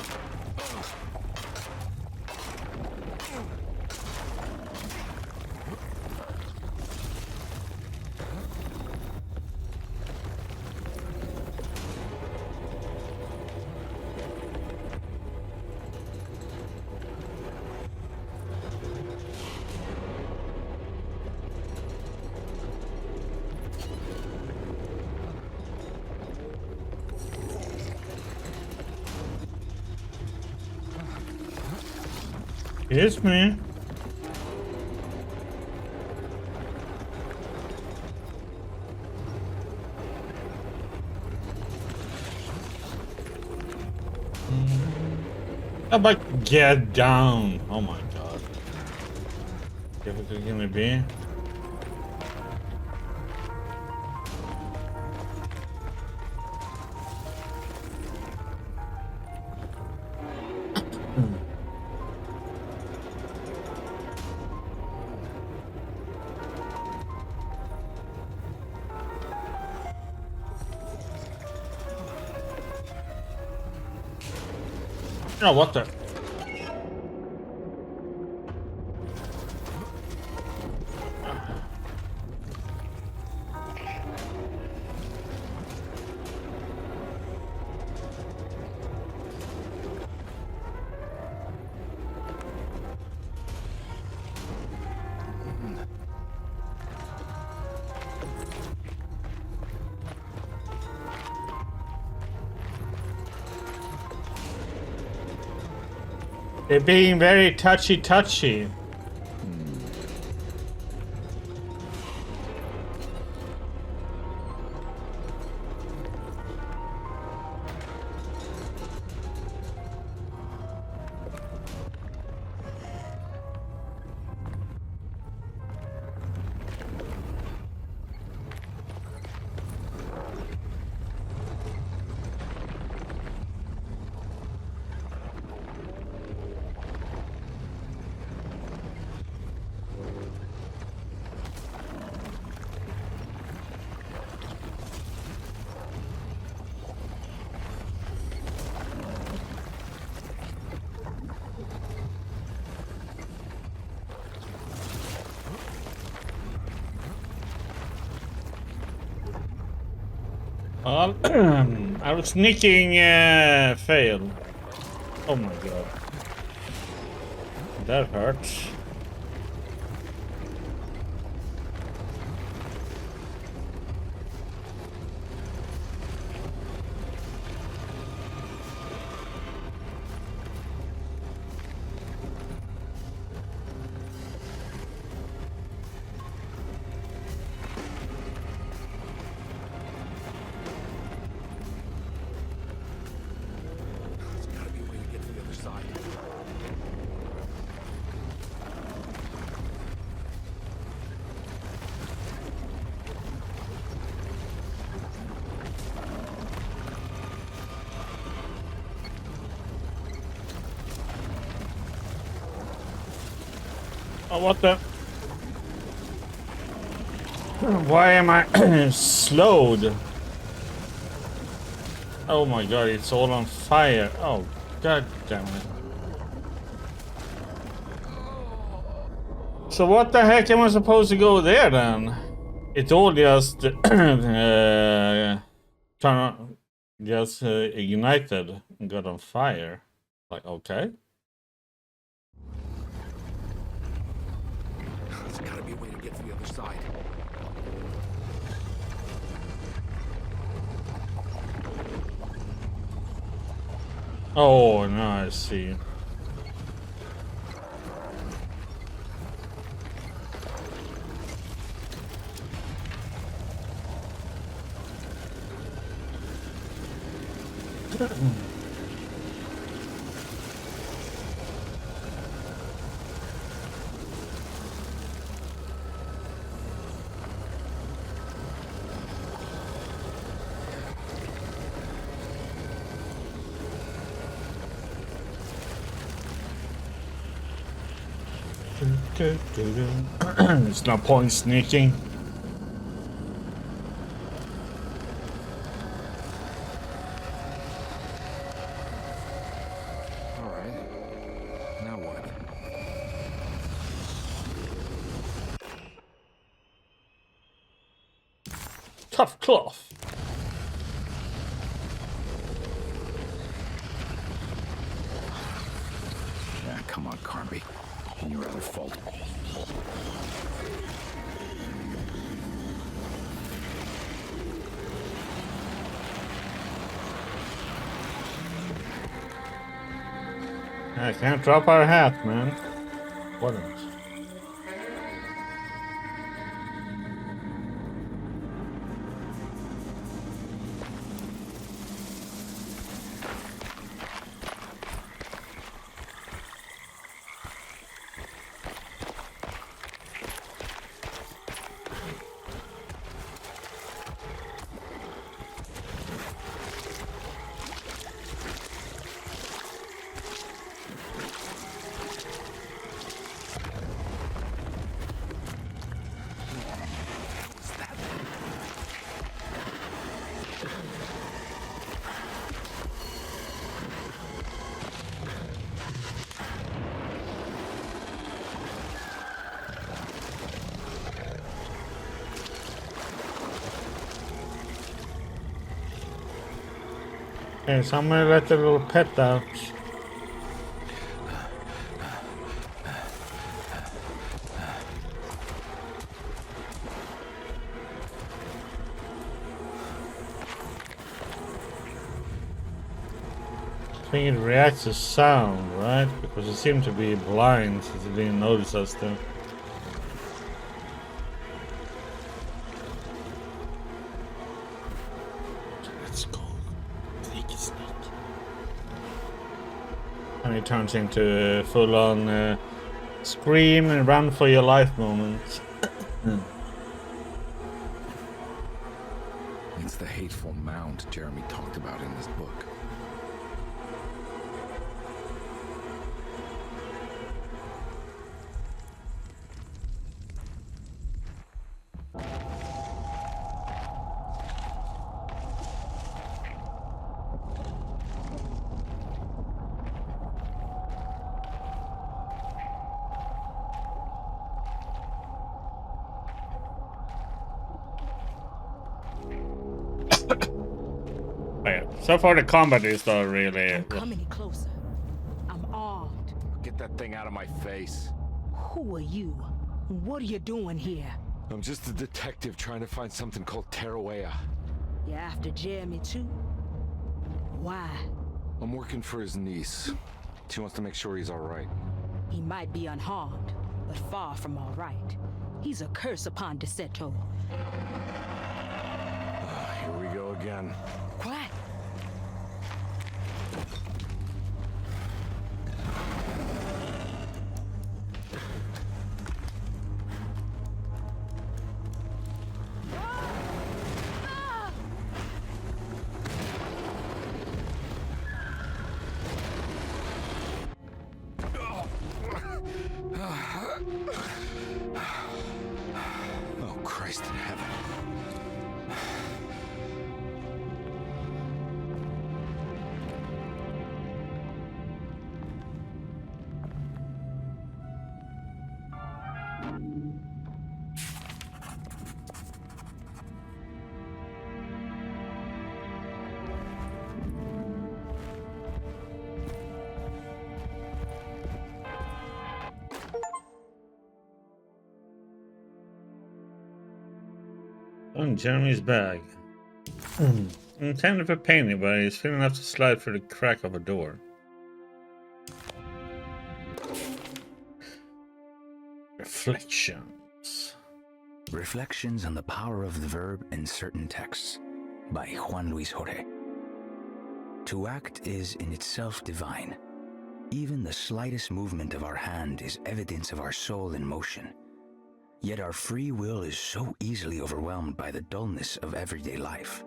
Excuse me. How about get down? Oh my god. Difficult gonna be. Oh, what the? They're being very touchy-touchy. Well, our sneaking failed. Oh my god. That hurts. Oh, what the? Why am I slowed? Oh my god, it's all on fire. Oh, god damn it. So what the heck am I supposed to go there then? It all just ignited and got on fire. Like, okay. There's gotta be a way to get to the other side. Oh, now I see. There's no point sneaking. All right. Now what? Tough cloth. Yeah, come on, Carnby. Your other fault. I can't drop our hat, man. important. Okay, so I'm gonna let the little pet out. I think it reacts to sound, right? Because it seemed to be blind since it didn't notice us then. And it turns into a full-on scream and run for your life moment. It's the hateful mound Jeremy talked about in this book. So far the combat is not really... Don't come any closer. I'm armed. Get that thing out of my face. Who are you? What are you doing here? I'm just a detective trying to find something called Tarawea. You after Jeremy too? Why? I'm working for his niece. She wants to make sure he's alright. He might be unharmed, but far from alright. He's a curse upon Deseto. Here we go again. Quiet. Oh, Christ in heaven. On Jeremy's bag. Intended for painting, but he's thin enough to slide through the crack of a door. Reflections. Reflections on the Power of the Verb in Certain Texts by Juan Luis Jorge. To act is in itself divine. Even the slightest movement of our hand is evidence of our soul in motion. Yet our free will is so easily overwhelmed by the dullness of everyday life.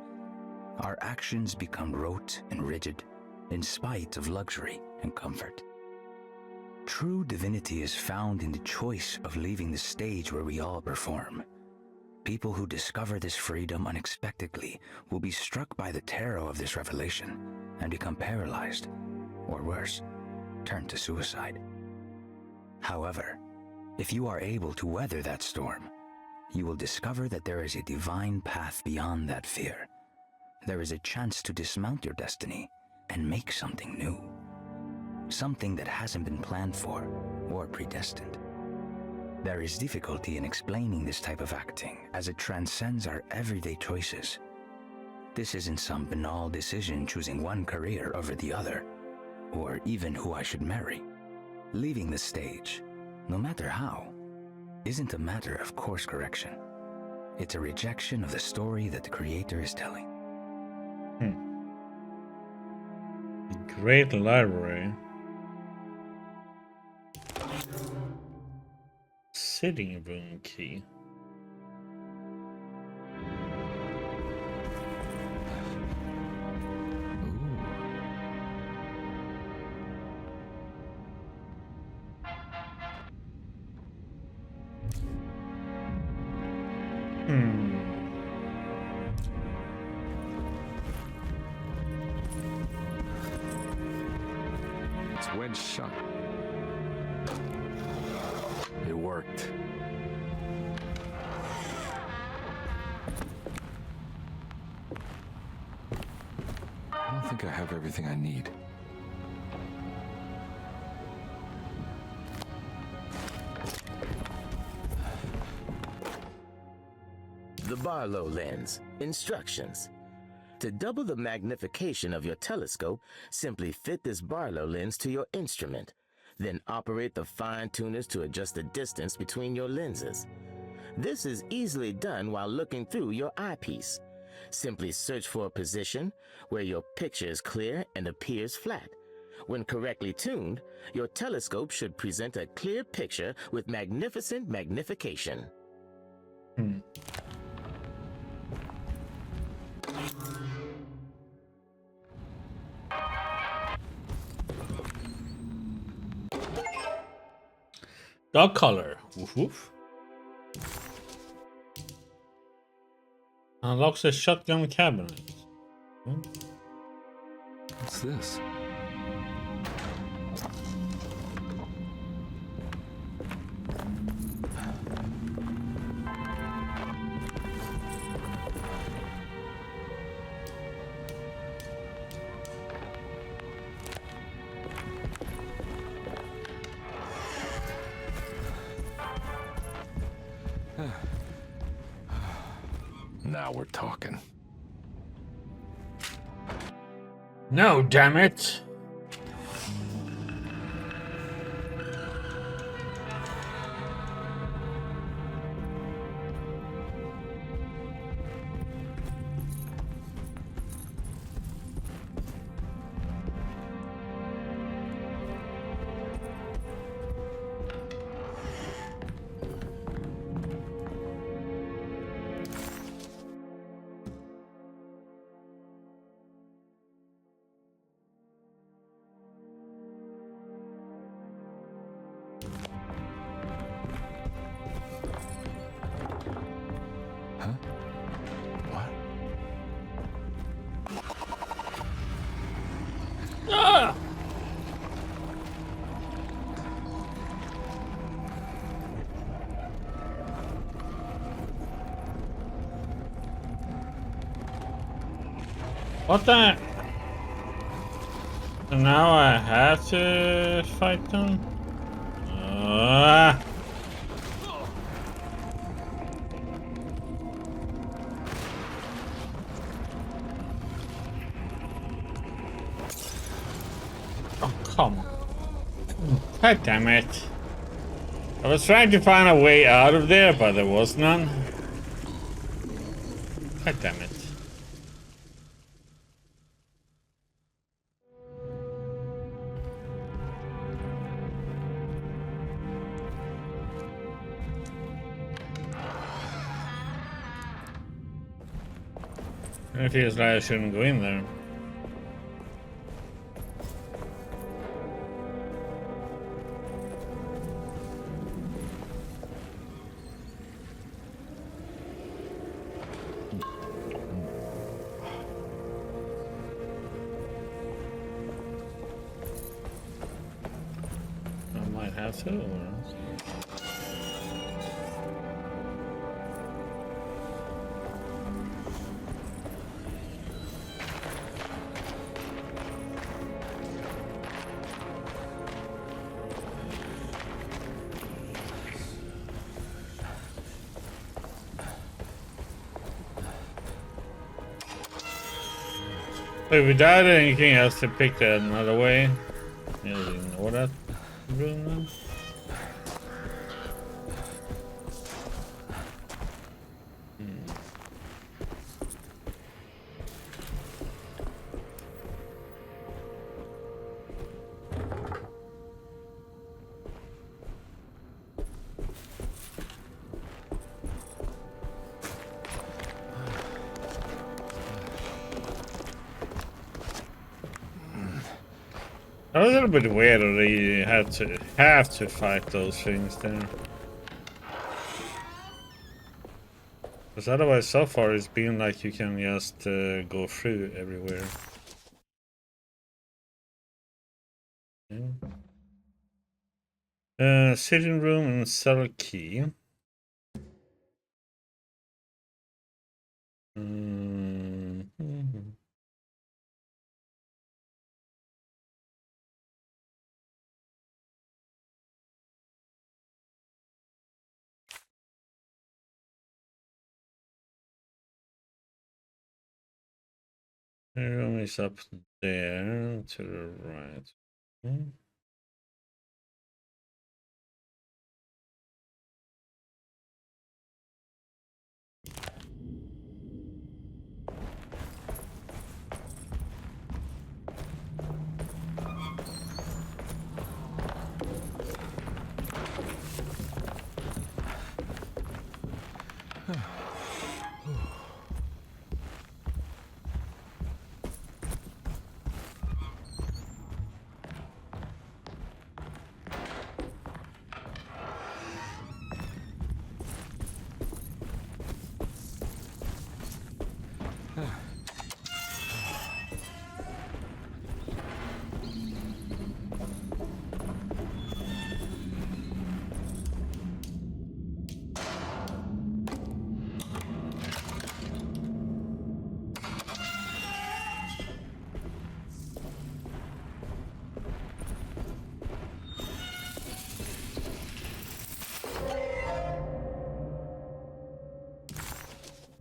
Our actions become rote and rigid, in spite of luxury and comfort. True divinity is found in the choice of leaving the stage where we all perform. People who discover this freedom unexpectedly will be struck by the terror of this revelation and become paralyzed, or worse, turn to suicide. However, if you are able to weather that storm, you will discover that there is a divine path beyond that fear. There is a chance to dismount your destiny and make something new. Something that hasn't been planned for or predestined. There is difficulty in explaining this type of acting as it transcends our everyday choices. This isn't some banal decision choosing one career over the other, or even who I should marry. Leaving the stage, no matter how, isn't a matter of course correction. It's a rejection of the story that the creator is telling. Great library. Sitting room key. It's wedged shut. It worked. I don't think I have everything I need. The Barlow lens. Instructions. To double the magnification of your telescope, simply fit this Barlow lens to your instrument. Then operate the fine tuners to adjust the distance between your lenses. This is easily done while looking through your eyepiece. Simply search for a position where your picture is clear and appears flat. When correctly tuned, your telescope should present a clear picture with magnificent magnification. Dog collar. Woof woof. Unlocks a shotgun cabinet. What's this? Now we're talking. No, damn it. What the? So now I have to fight them? Oh, come on. God damn it. I was trying to find a way out of there, but there was none. God damn it. It feels like I shouldn't go in there. I might have to, or... If we died, anything else to pick that another way? Yeah, ignore that room then. That was a little bit weird that they have to fight those things there. Because otherwise, so far, it's been like you can just go through everywhere. Sitting room and cell key. The room is up there to the right.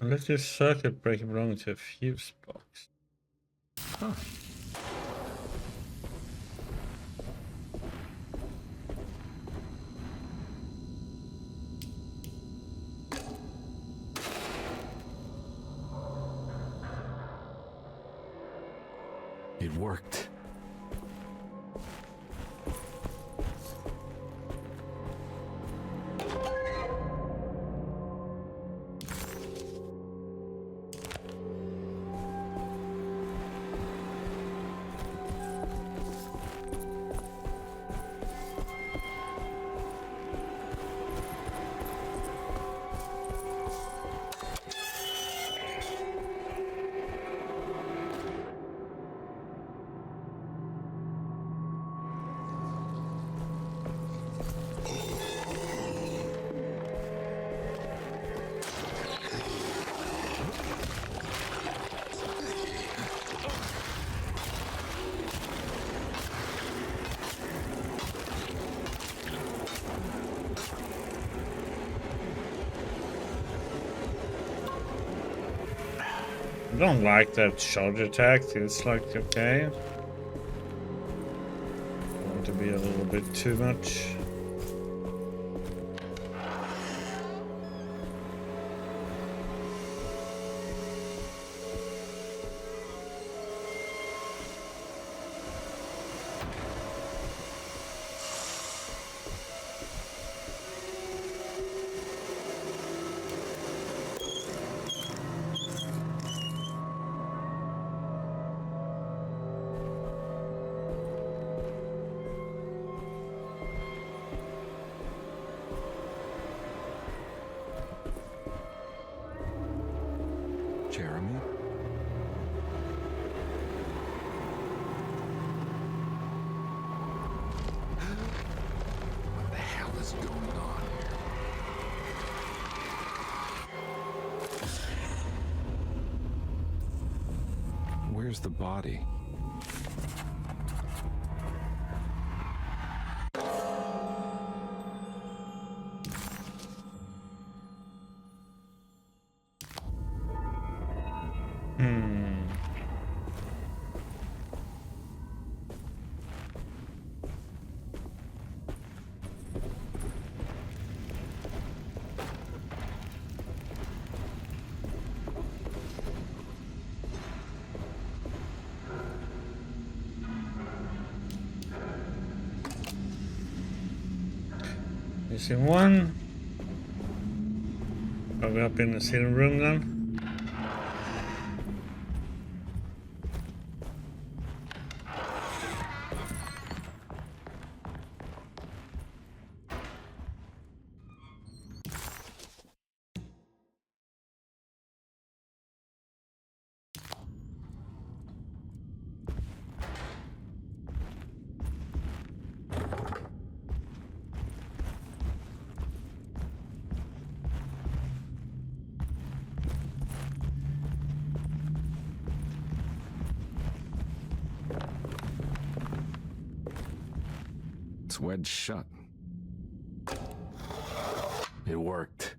Electric circuit breaker belonging to a fuse box. Huh. It worked. I don't like that charge attack. It's like, okay. Want to be a little bit too much. Jeremy? What the hell is going on here? Where's the body? Missing one. Are we up in the sitting room then? it's wedged shut. It worked.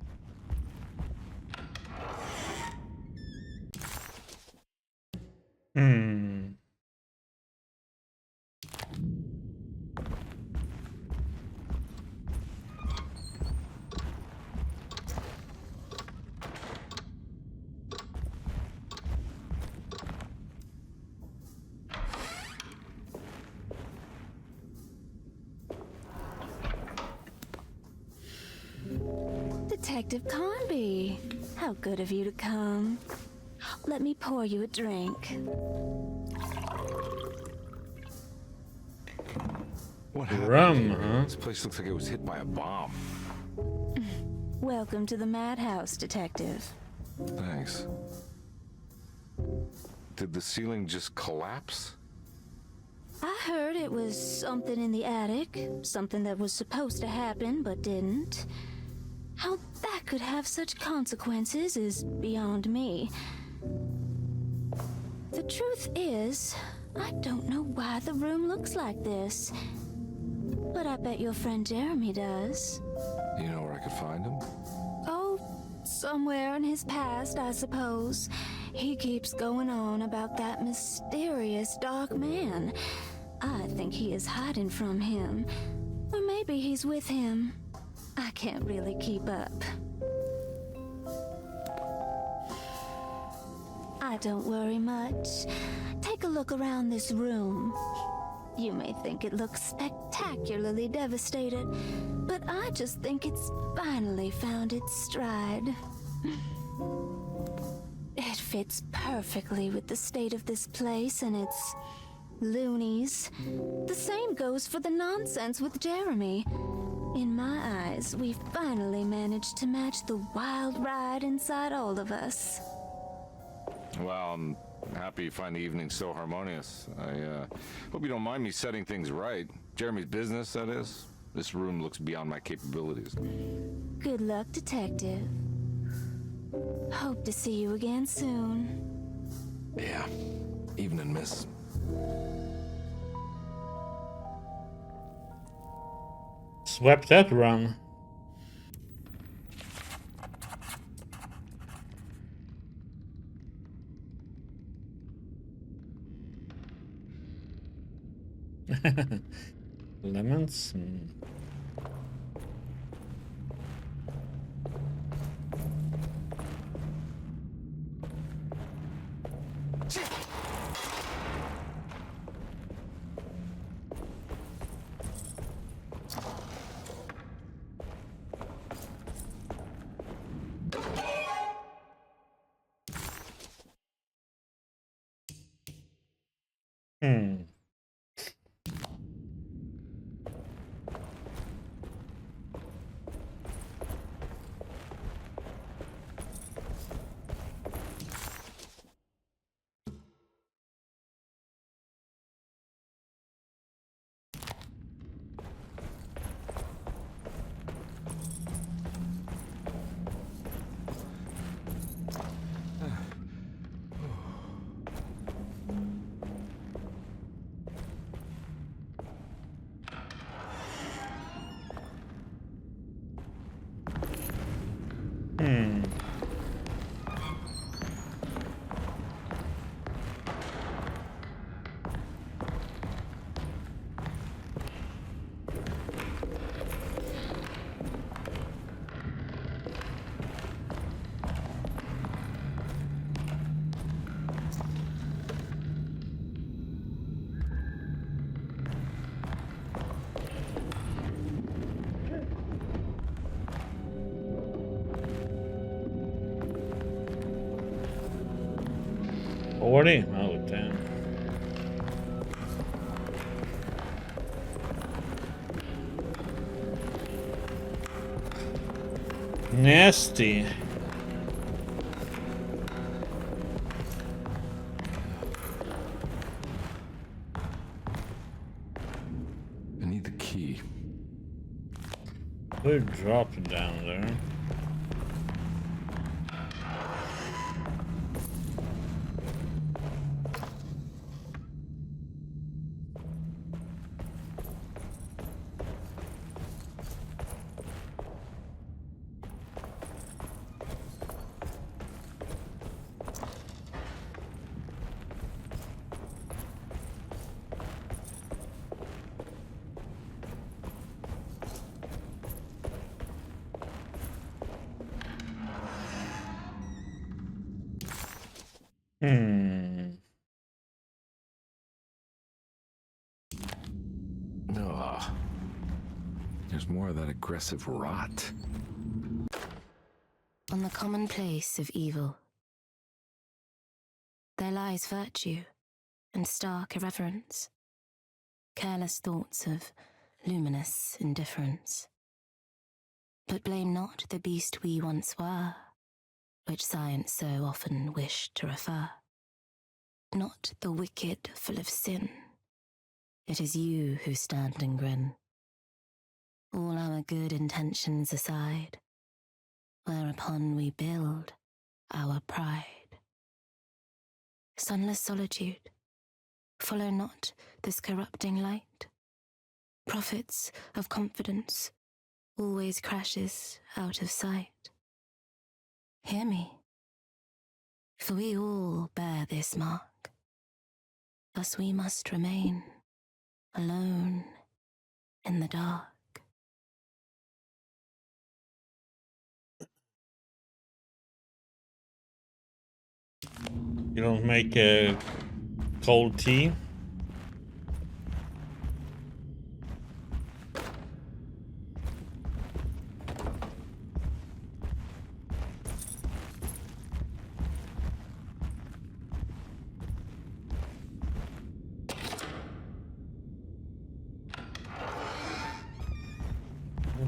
Detective Conby, how good of you to come. Let me pour you a drink. What happened Rum, here? huh? This place looks like it was hit by a bomb. Welcome to the madhouse, Detective. Thanks. Did the ceiling just collapse? I heard it was something in the attic, something that was supposed to happen but didn't. How that could have such consequences is beyond me. The truth is, I don't know why the room looks like this. But I bet your friend Jeremy does. You know where I could find him? Oh, somewhere in his past, I suppose. He keeps going on about that mysterious dark man. I think he is hiding from him. Or maybe he's with him. I can't really keep up. I don't worry much. Take a look around this room. You may think it looks spectacularly devastated, but I just think it's finally found its stride. It fits perfectly with the state of this place and its loonies. The same goes for the nonsense with Jeremy. In my eyes, we've finally managed to match the wild ride inside all of us. Well, I'm happy you find the evening so harmonious. I hope you don't mind me setting things right. Jeremy's business, that is. This room looks beyond my capabilities. Good luck, Detective. Hope to see you again soon. Yeah. Evening, miss. Swept that run. Lemons? Oh, damn. Nasty. I need the key. We're dropping down there. Ugh. There's more of that aggressive rot. On the commonplace of evil, there lies virtue and stark irreverence, careless thoughts of luminous indifference. But blame not the beast we once were, which science so often wished to refer. Not the wicked full of sin, it is you who stand and grin. All our good intentions aside, whereupon we build our pride. Sunless solitude, follow not this corrupting light. Prophets of confidence always crashes out of sight. Hear me, for we all bear this mark. Thus we must remain alone in the dark. You don't make a cold tea?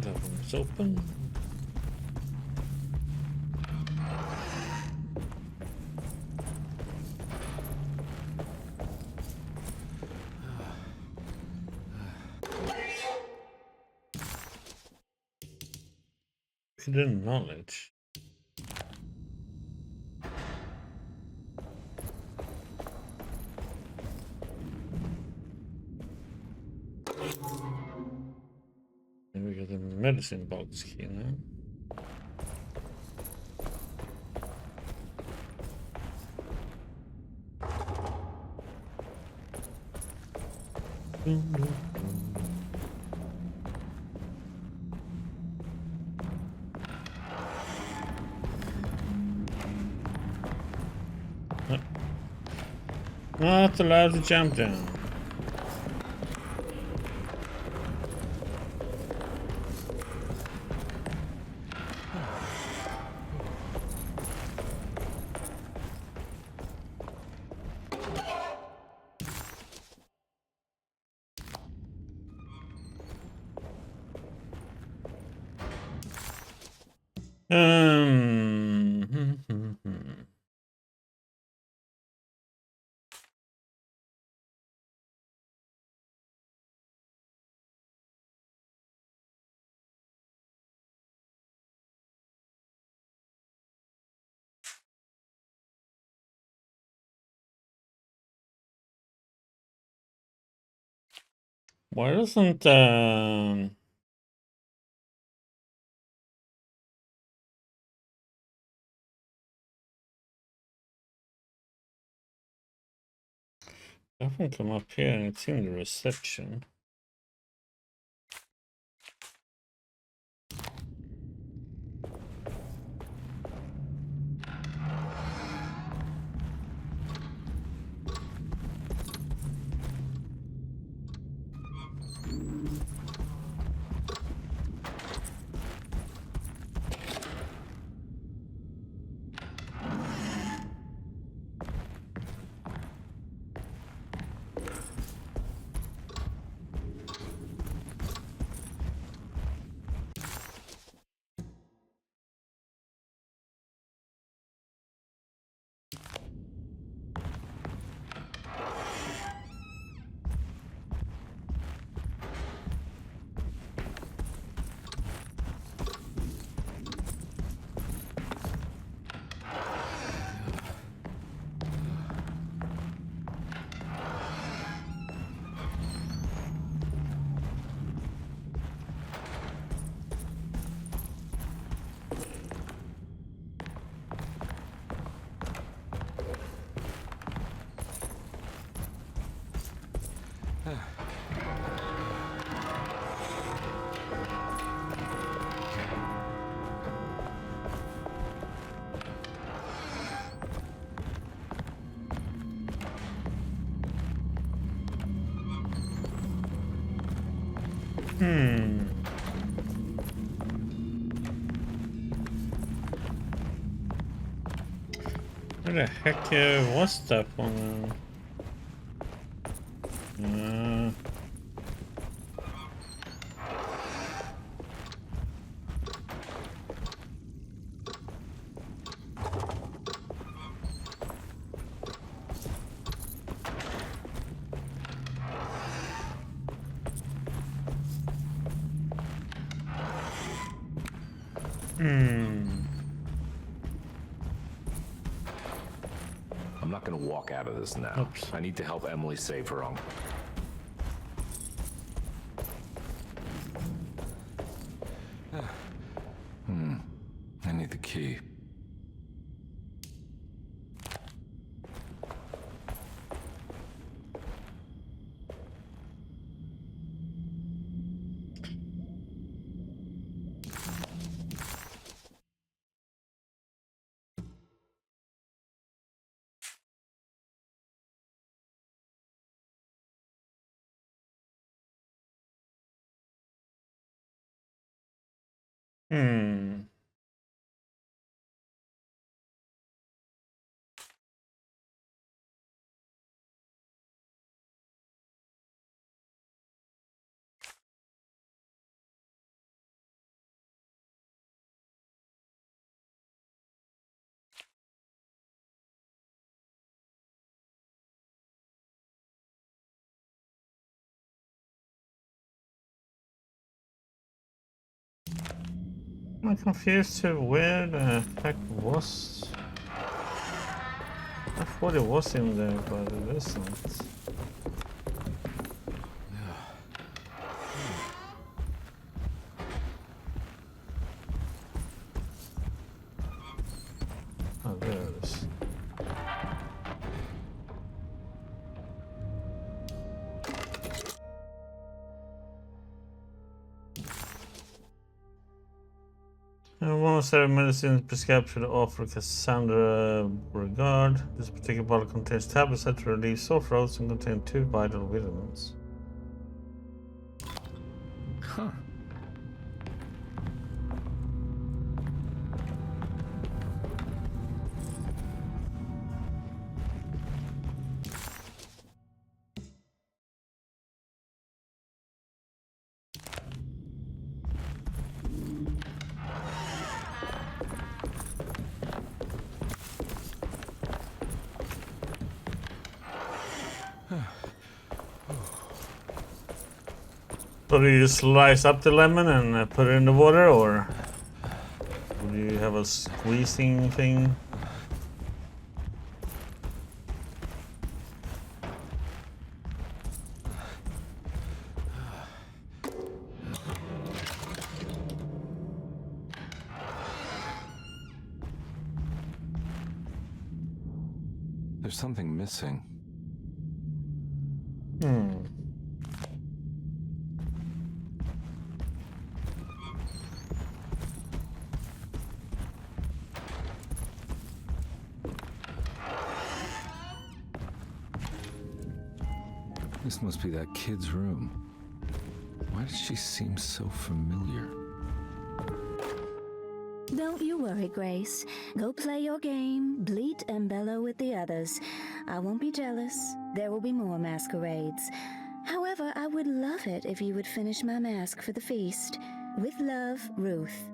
That one's open. Hidden knowledge. And we got a medicine box here now. Not allowed to jump down. Why doesn't nothing come up here and it's in the reception? Where the heck was that one? I'm not gonna walk out of this now. Oops. I need to help Emily save her uncle. I need the key. I'm confused to where the heck was. I thought it was in there, but it isn't. Oh, there it is. One several medicines prescribed to the author Cassandra Regard. This particular bottle contains tablets that relieve sore throats and contain 2 vital vitamins. Huh. So do you slice up the lemon and put it in the water, or do you have a squeezing thing? There's something missing. This must be that kid's room. Why does she seem so familiar? Don't you worry, Grace. Go play your game, bleat and bellow with the others. I won't be jealous. There will be more masquerades. However, I would love it if you would finish my mask for the feast. With love, Ruth.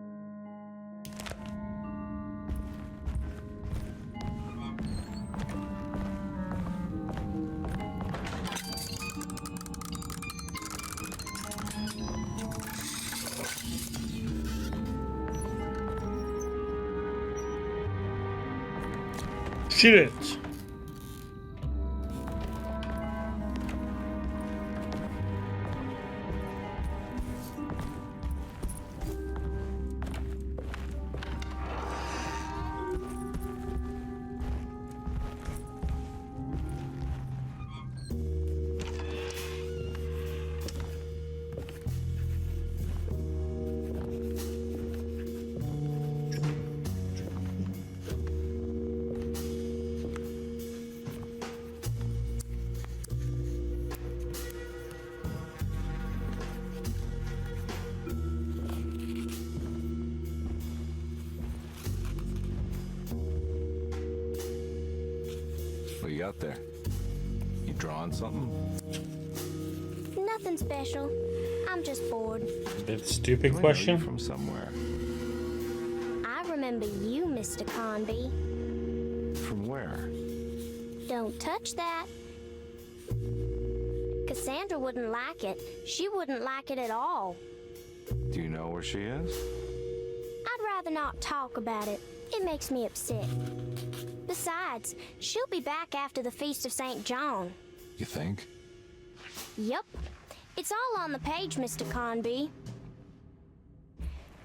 Shoot it! got there? You drawing something? Nothing special. I'm just bored. Bit stupid question. From somewhere. I remember you, Mr. Conby. From where? Don't touch that. Cassandra wouldn't like it. She wouldn't like it at all. Do you know where she is? I'd rather not talk about it. It makes me upset. Besides, she'll be back after the Feast of St. John. You think? Yup. It's all on the page, Mr. Conby.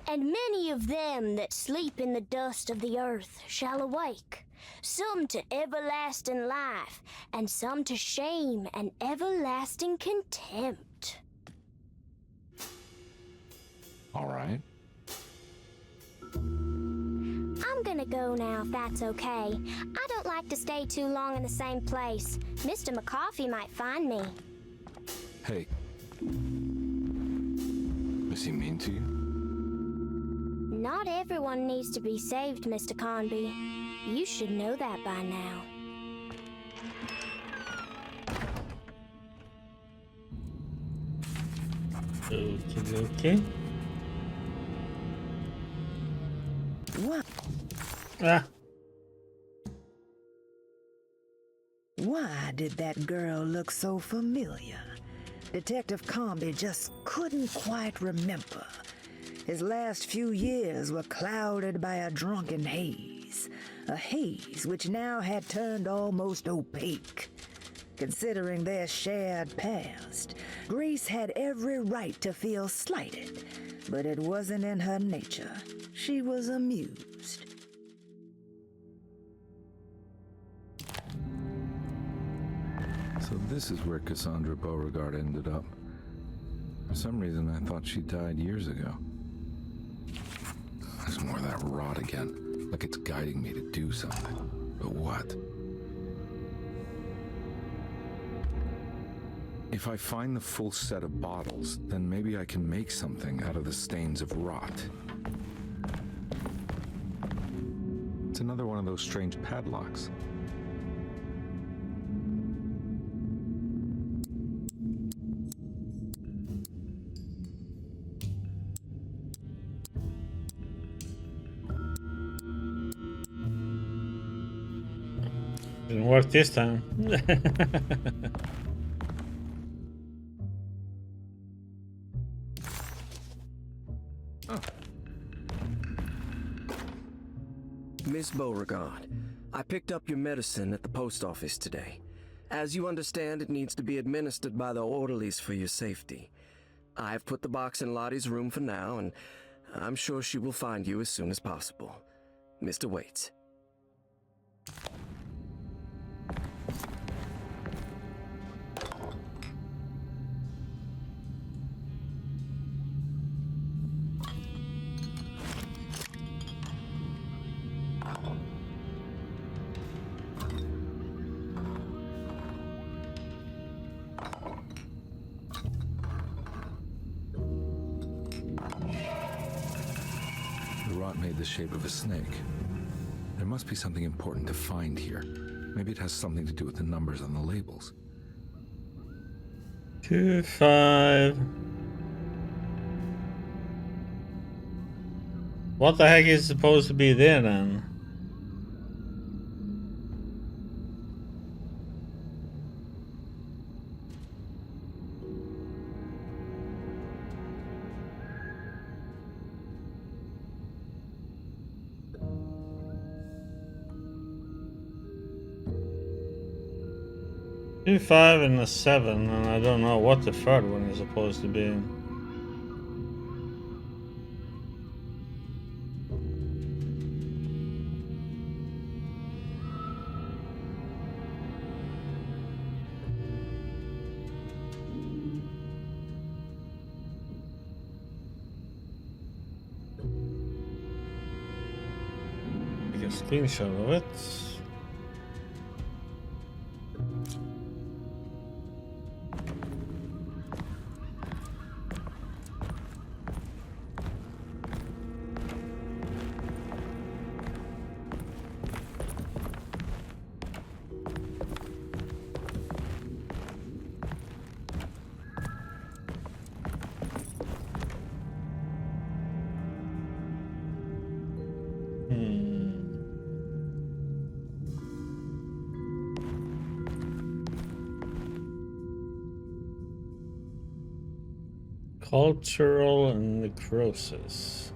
And many of them that sleep in the dust of the earth shall awake, some to everlasting life, and some to shame and everlasting contempt. All right. I'm gonna go now if that's okay. I don't like to stay too long in the same place. Mr. McCoffey might find me. Hey. Is he mean to you? Not everyone needs to be saved, Mr. Conby. You should know that by now. Okay. What? Ah. Why did that girl look so familiar? Detective Conby just couldn't quite remember. His last few years were clouded by a drunken haze, a haze which now had turned almost opaque. Considering their shared past, Grace had every right to feel slighted, but it wasn't in her nature. She was amused. So this is where Cassandra Beauregard ended up. For some reason, I thought she died years ago. There's more of that rot again, like it's guiding me to do something. But what? If I find the full set of bottles, then maybe I can make something out of the stains of rot. It's another one of those strange padlocks. Didn't work this time. Miss Beauregard, I picked up your medicine at the post office today. As you understand, it needs to be administered by the orderlies for your safety. I've put the box in Lottie's room for now, and I'm sure she will find you as soon as possible. Mr. Waits. Made the shape of a snake. There must be something important to find here. Maybe it has something to do with the numbers on the labels. 2-5. What the heck is supposed to be there then? Two, 5 and a 7, and I don't know what the third one is supposed to be. Take a screenshot of it. Cultural necrosis.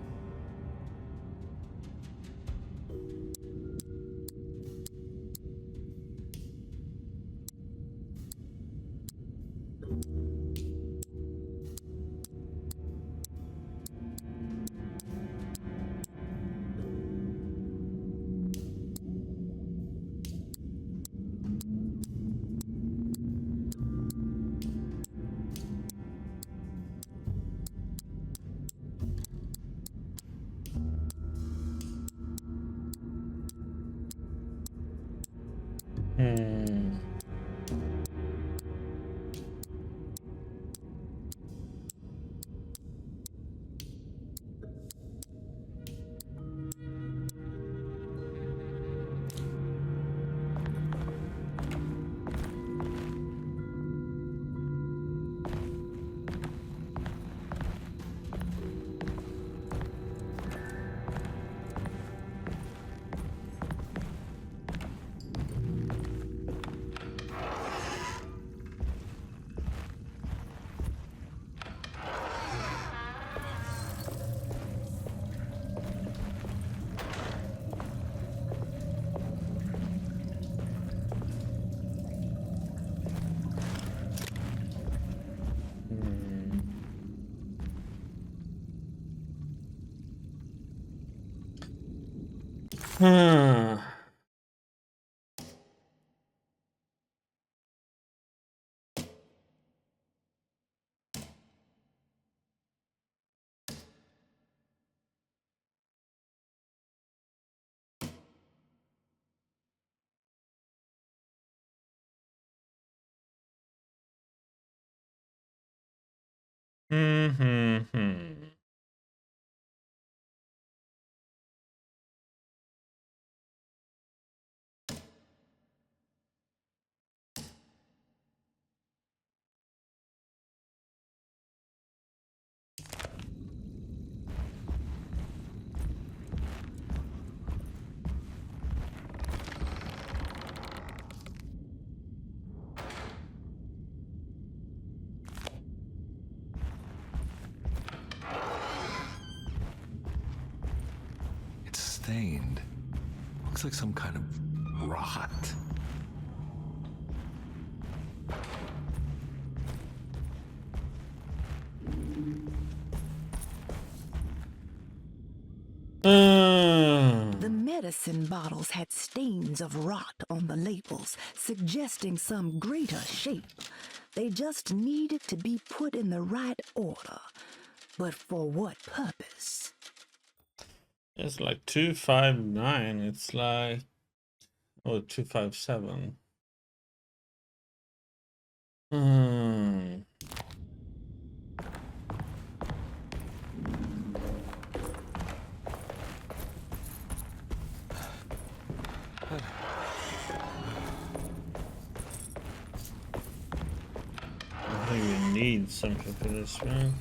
It's stained. Looks like some kind of rot. The medicine bottles had stains of rot on the labels, suggesting some greater shape. They just needed to be put in the right order. But for what purpose? It's like 259. It's like, oh, 257. I think we need something for this, right?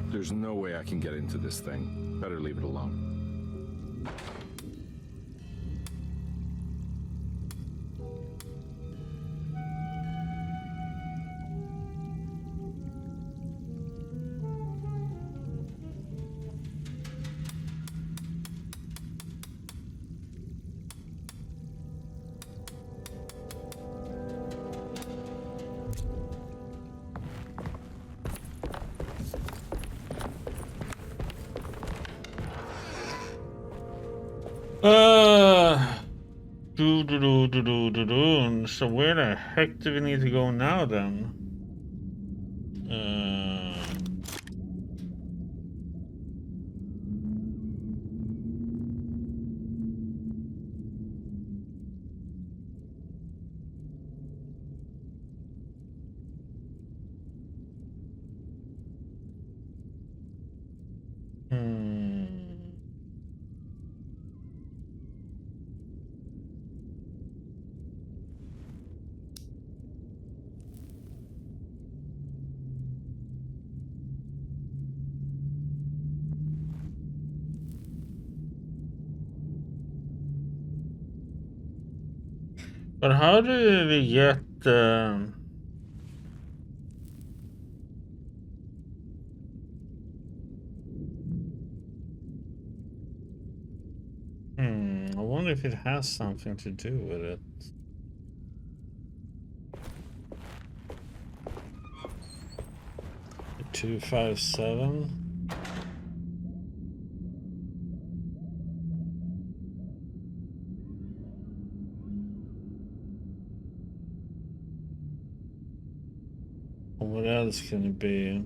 There's no way I can get into this thing. Better leave it alone. So where the heck do we need to go now then? But how did we get if it has something to do with it. The 257. What else can it be?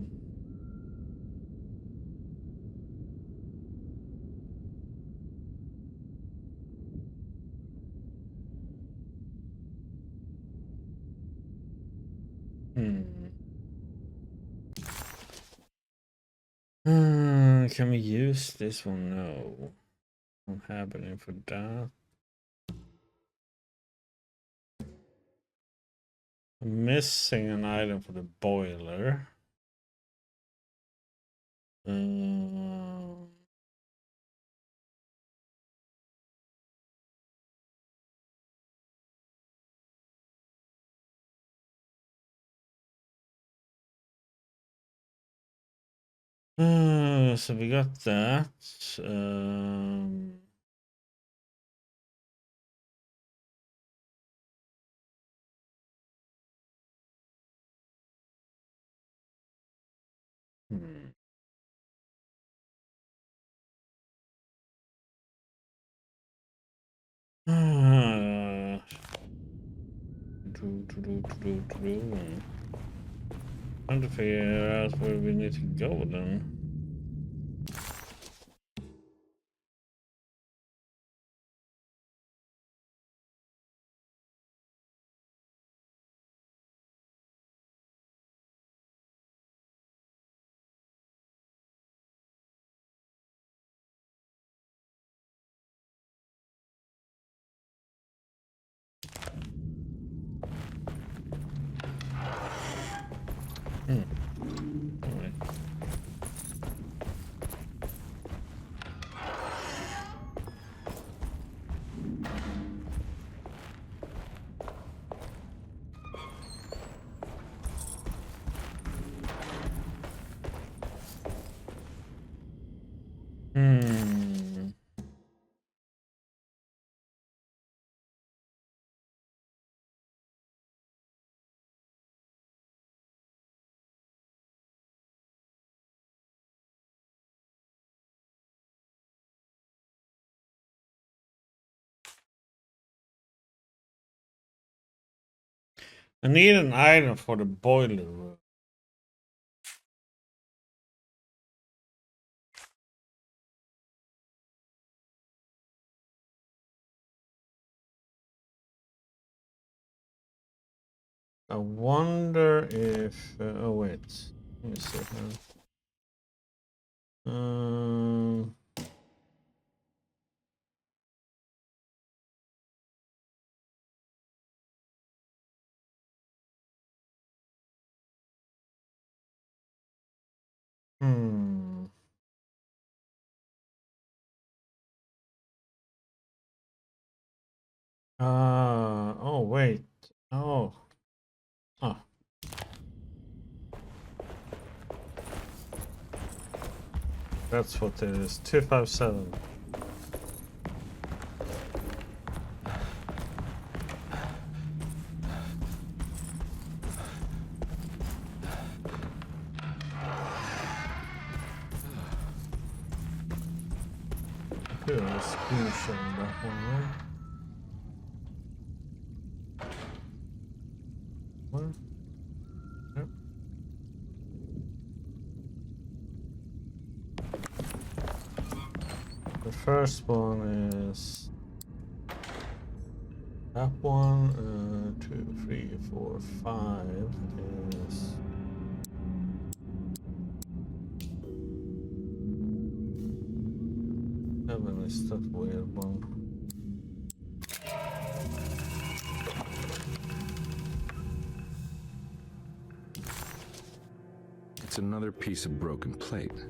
Can we use this one? No. I'm happening for that. I'm missing an item for the boiler. So we got that. Trying to figure out where we need to go then. Alright. I need an item for the boiler room. I wonder if... oh wait, let me see here. Oh wait. Oh. Huh. That's what it is. 257. Good, a screenshot on that one, right? What? Yep. The first one is that one. 2, 3, 4, 5 is. Seven is that weird one. It's another piece of broken plate.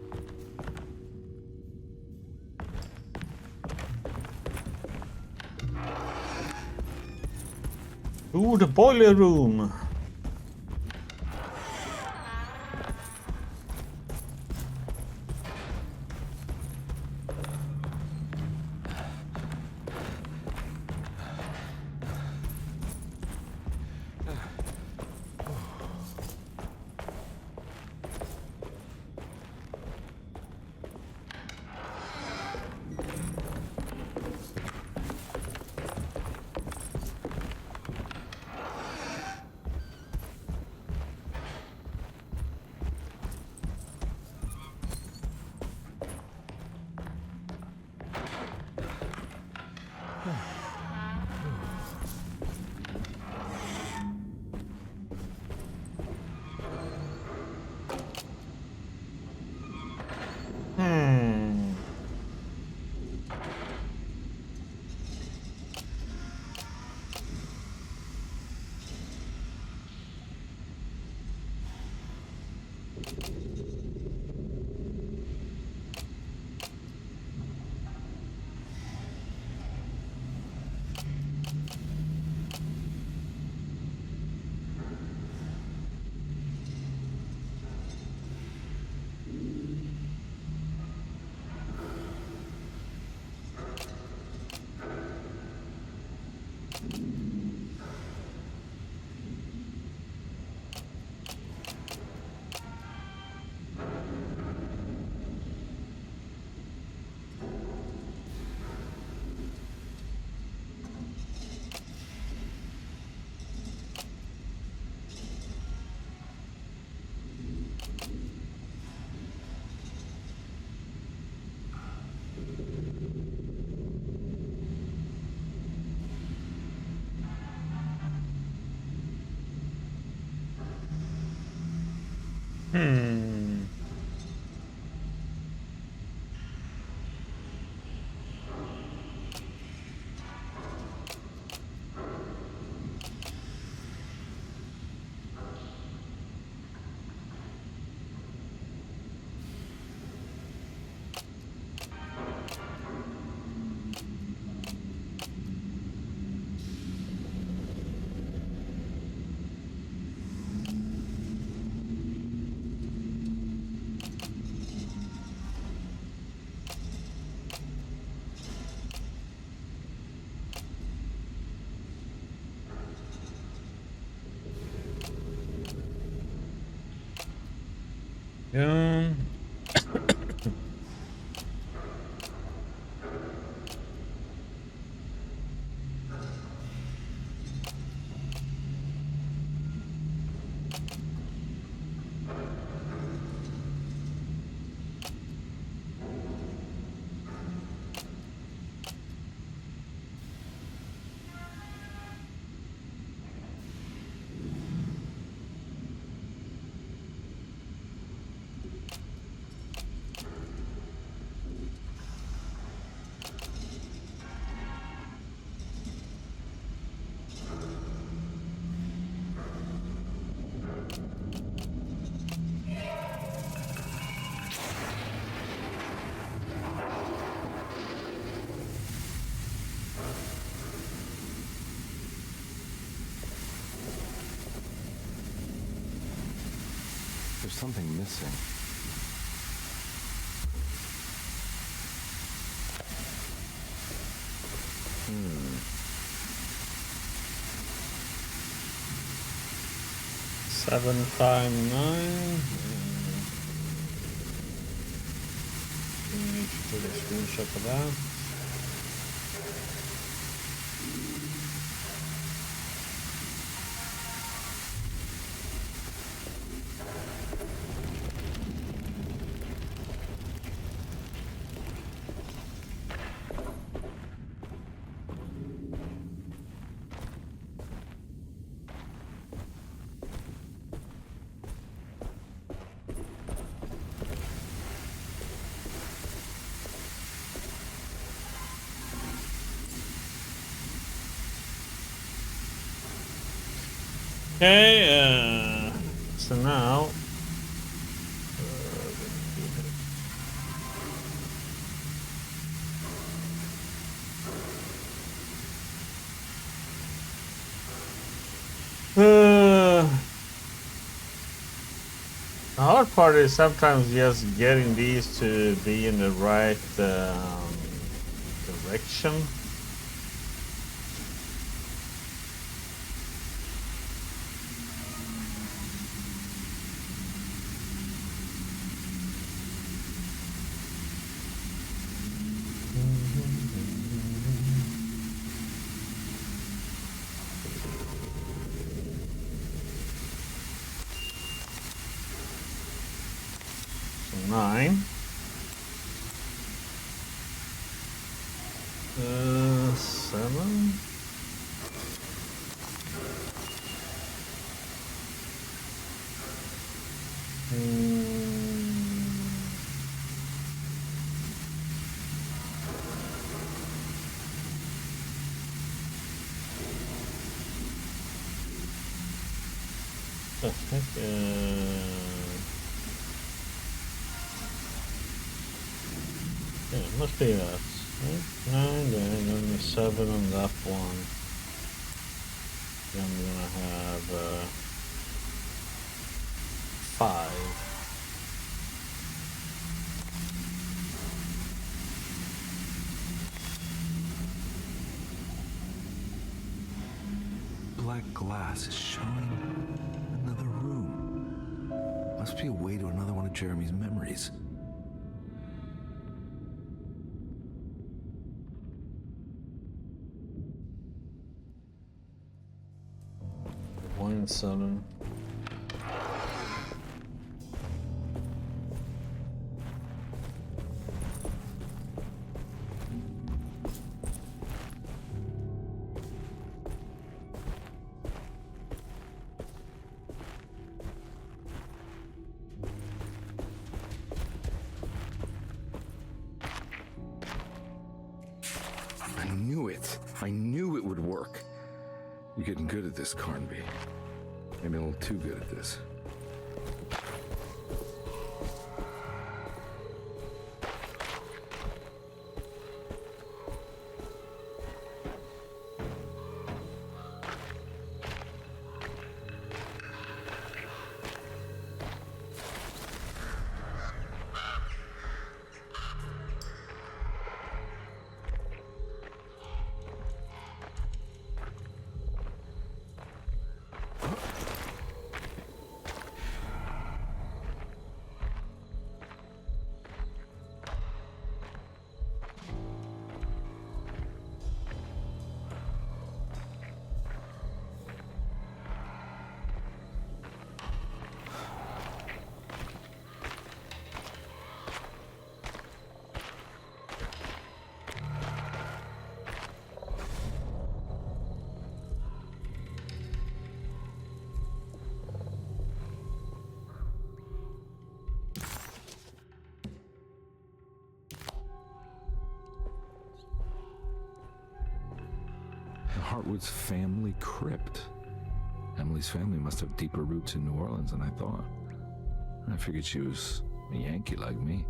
Ooh, the boiler room. Yeah. There's something missing. Seven, 5, 9. Need to take a screenshot of that. Okay, so now the hard part is sometimes just getting these to be in the right direction. So 9. 7. The heck? Yeah, it must be that. 8, 9, then 7 on that one. Then we're gonna have 5. Black glass is showing another room. Must be a way to another one of Jeremy's memories. Wine cellar. I knew it would work. You're getting good at this, Carnby. Maybe a little too good at this. Hartwood's family crypt. Emily's family must have deeper roots in New Orleans than I thought. I figured she was a Yankee like me.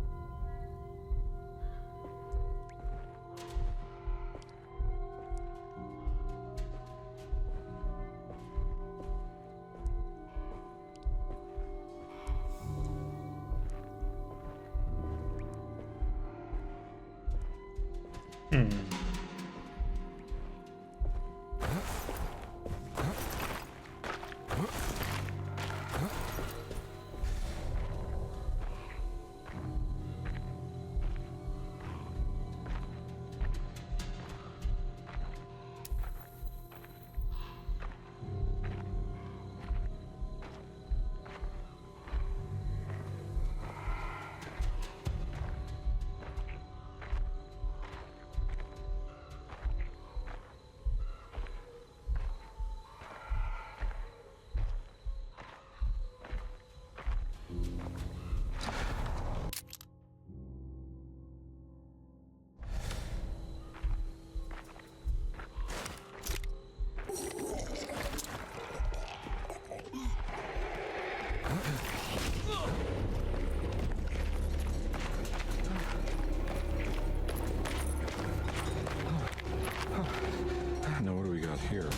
Now what do we got here?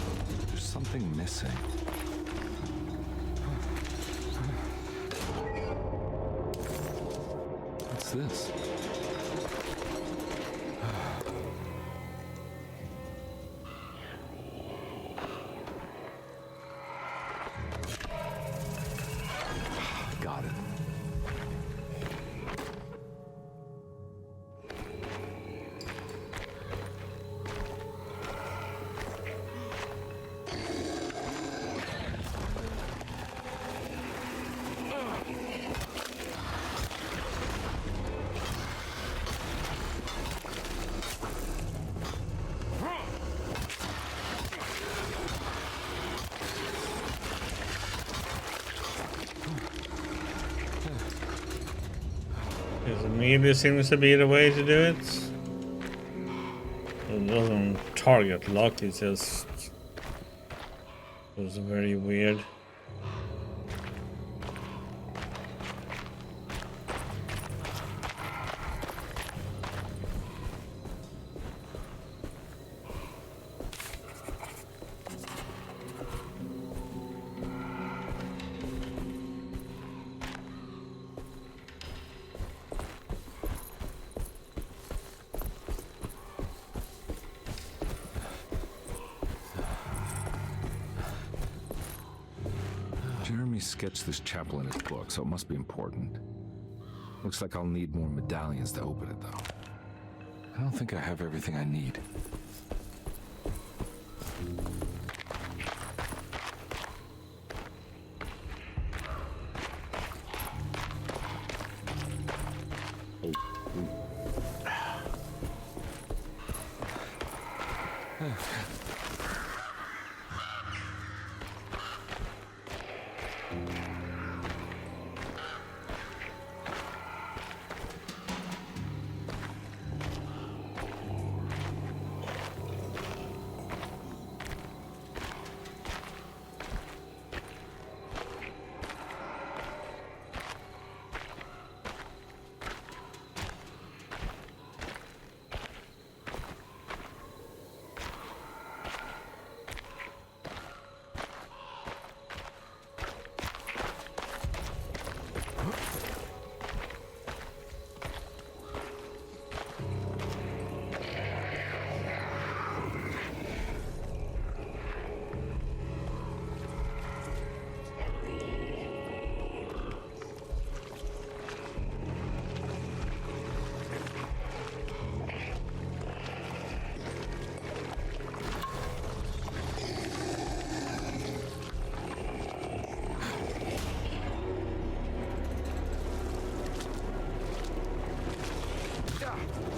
There's something missing. What's this? Got it. Immediately seems to be the way to do it. It doesn't target lock, it just was very weird. Jeremy sketched this chapel in his book, so it must be important. Looks like I'll need more medallions to open it, though. I don't think I have everything I need.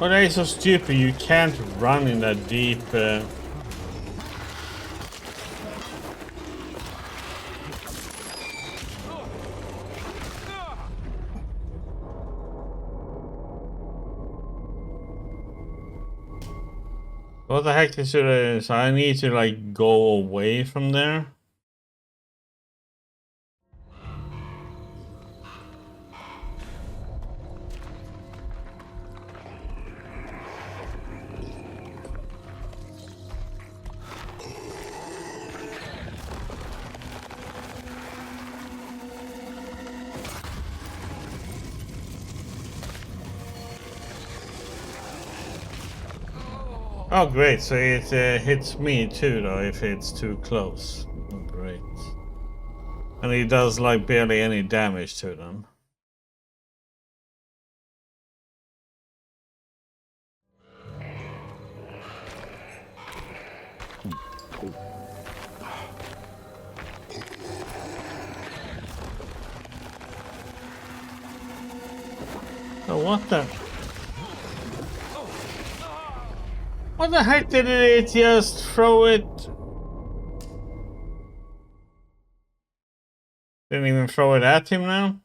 Oh, that is so stupid. You can't run in that deep. What the heck is it? So I need to like go away from there. Oh great, so it hits me too though if it's too close. Oh, great. And it does like barely any damage to them. Oh, what the? What the heck did it just throw it? Didn't even throw it at him now?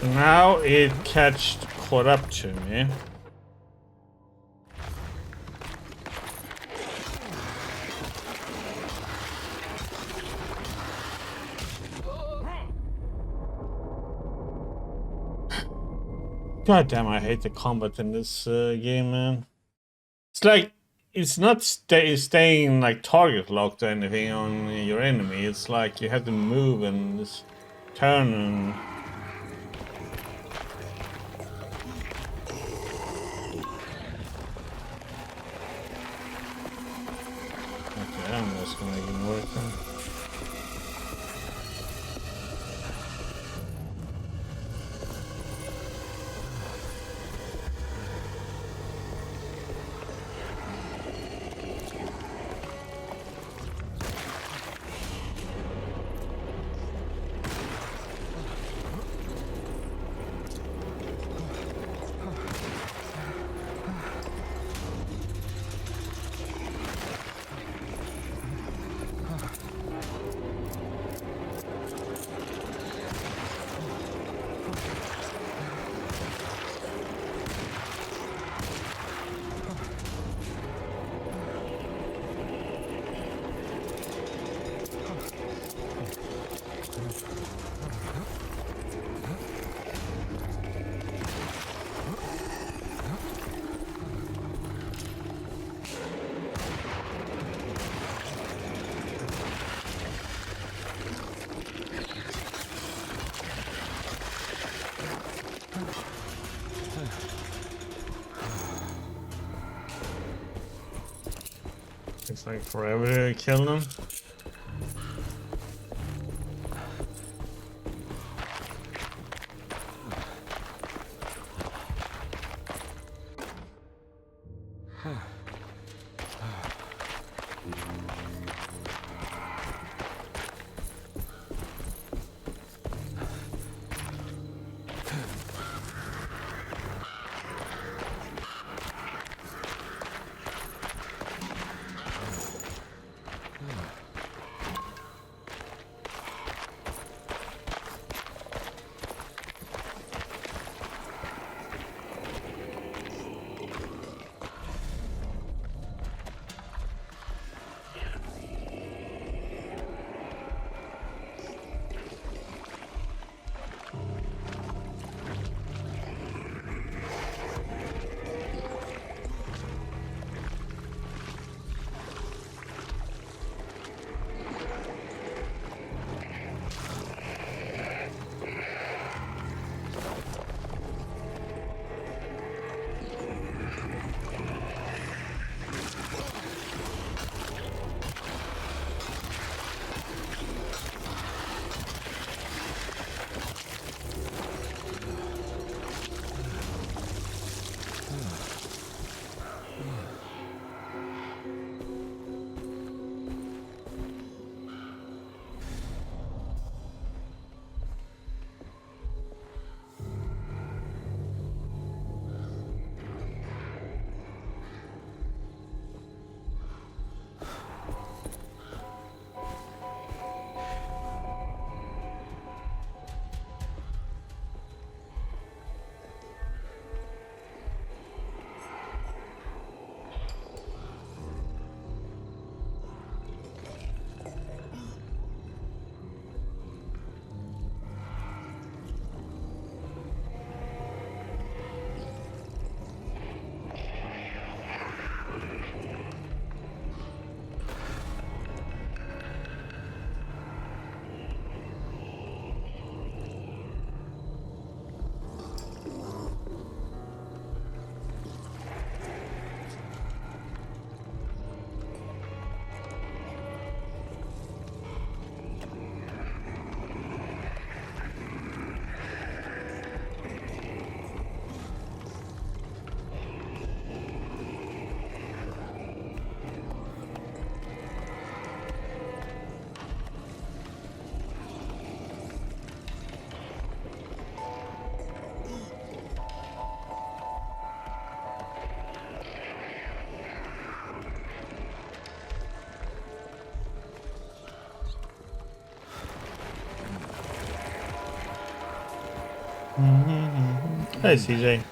Now it caught up to me. God damn, I hate the combat in this game, man. It's like, it's not staying like target locked or anything on your enemy. It's like you have to move and just turn and... I'm just gonna ignore it then. It's like forever to kill them. Hey, CJ.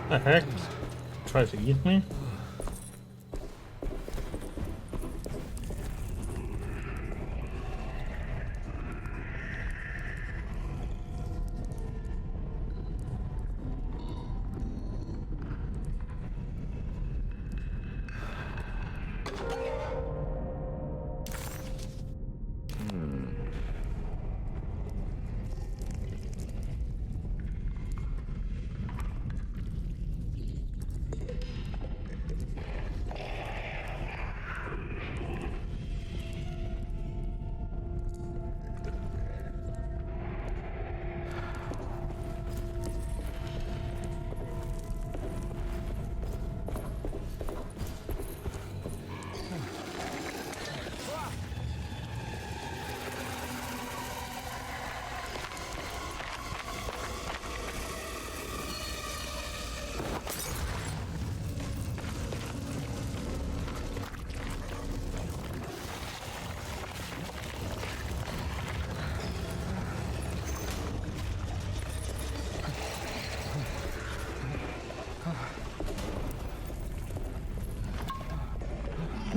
The heck? Tries to get me?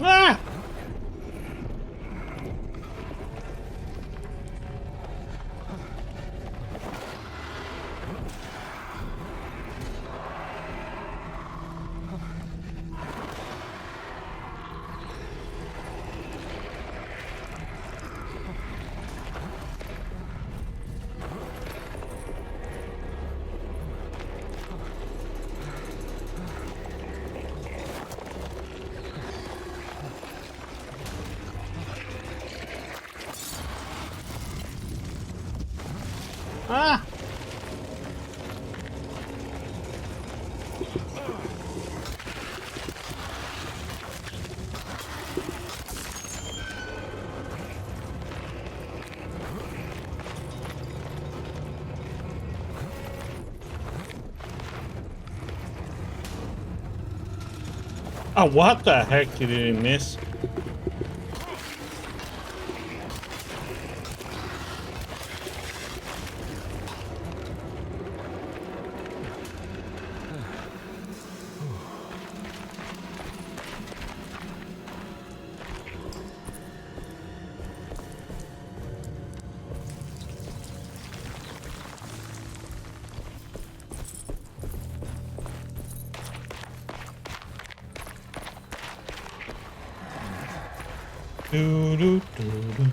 Ah! Ah! Oh, what the heck did he miss? Do, do, do, do.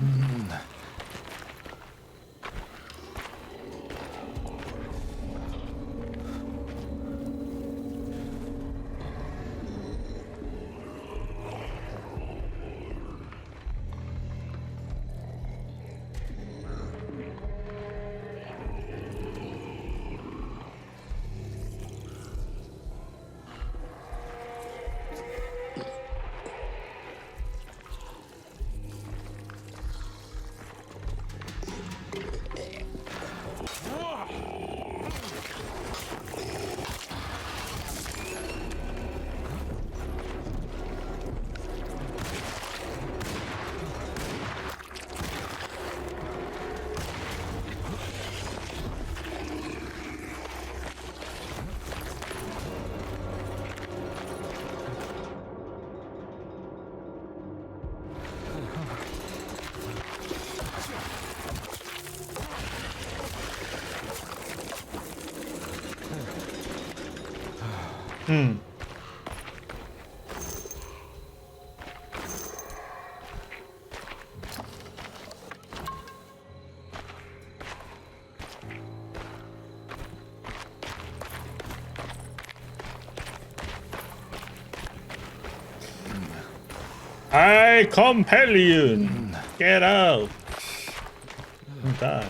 I compel you. Get out. And die.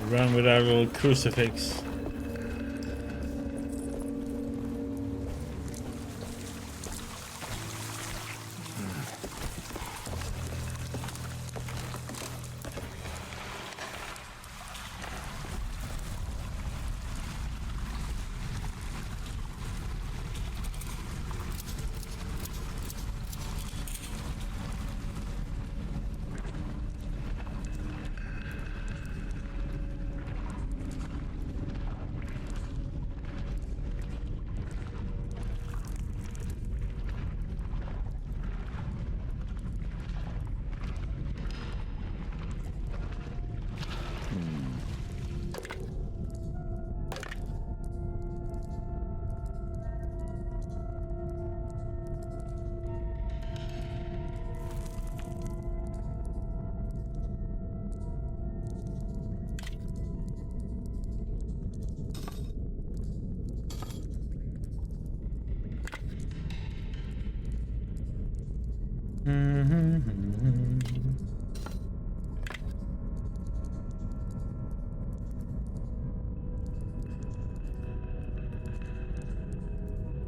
Run with our little crucifix.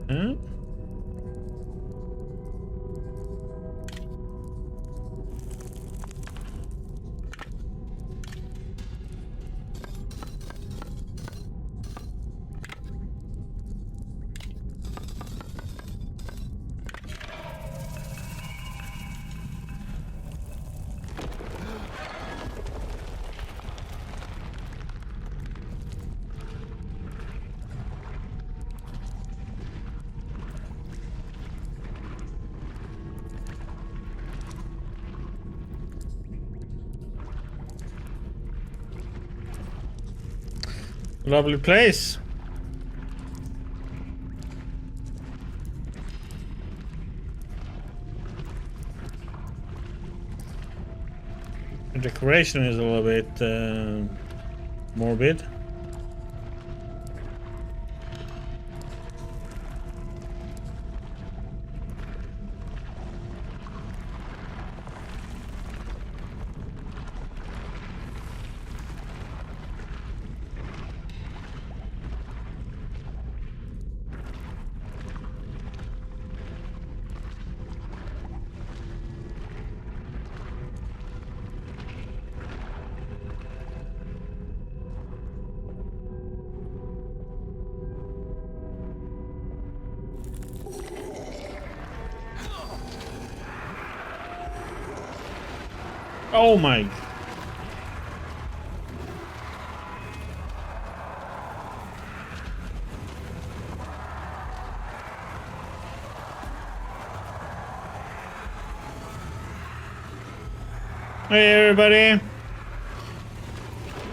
Huh? Lovely place. The decoration is a little bit morbid. Oh my. Hey everybody.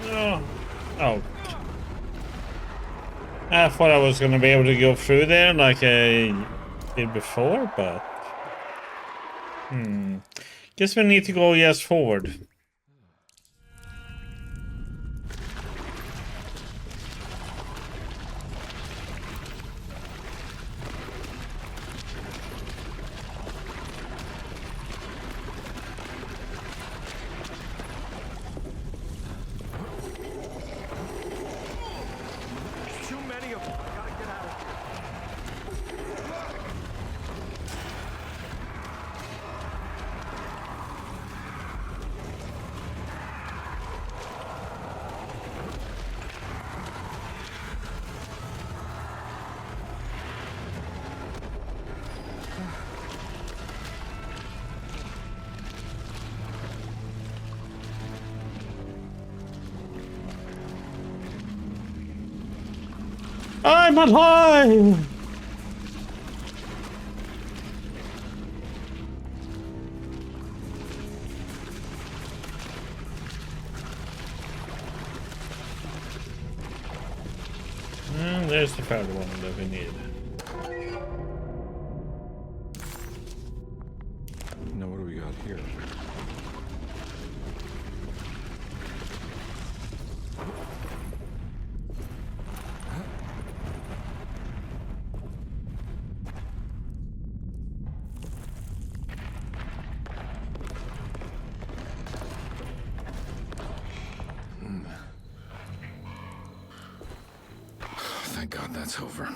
Oh. Oh. I thought I was gonna be able to go through there like I did before, but guess we need to go just forward. I'm alive! And there's the third one that we need. Now what do we got here? Thank God that's over.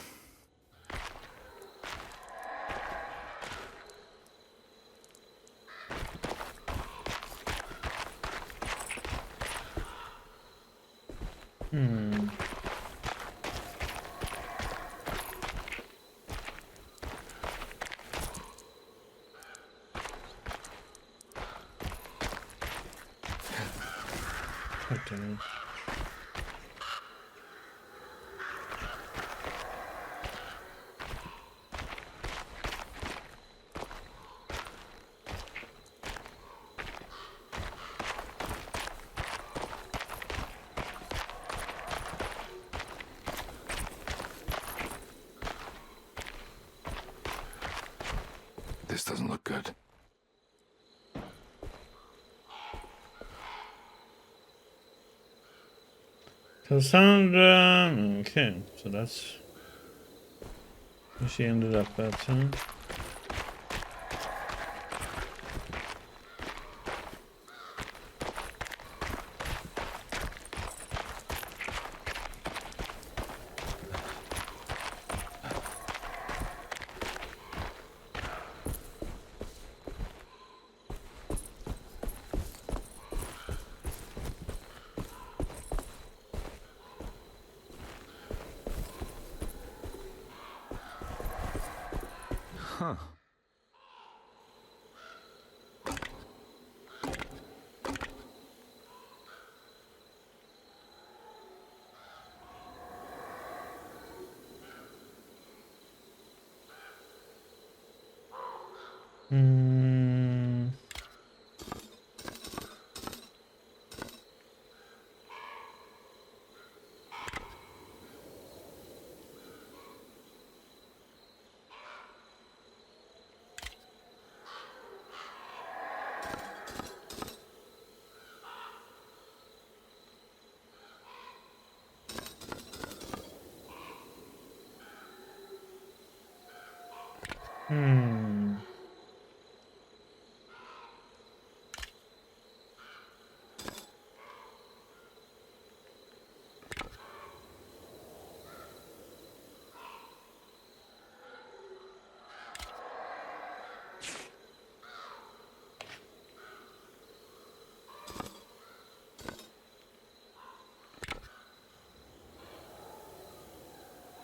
Okay. This doesn't look good. Cassandra. Okay, so that's where she ended up at, huh? Huh.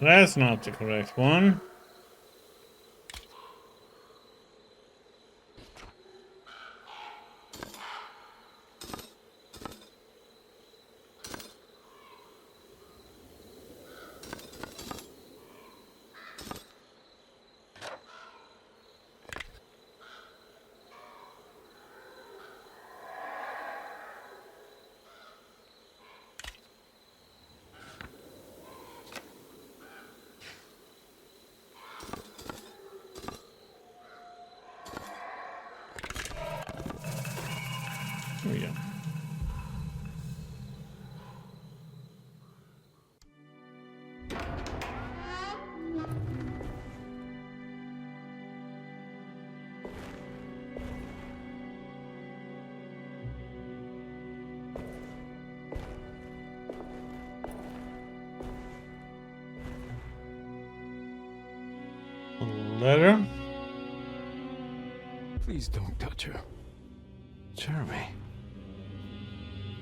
That's not the correct one. Better? Please don't touch her. Jeremy.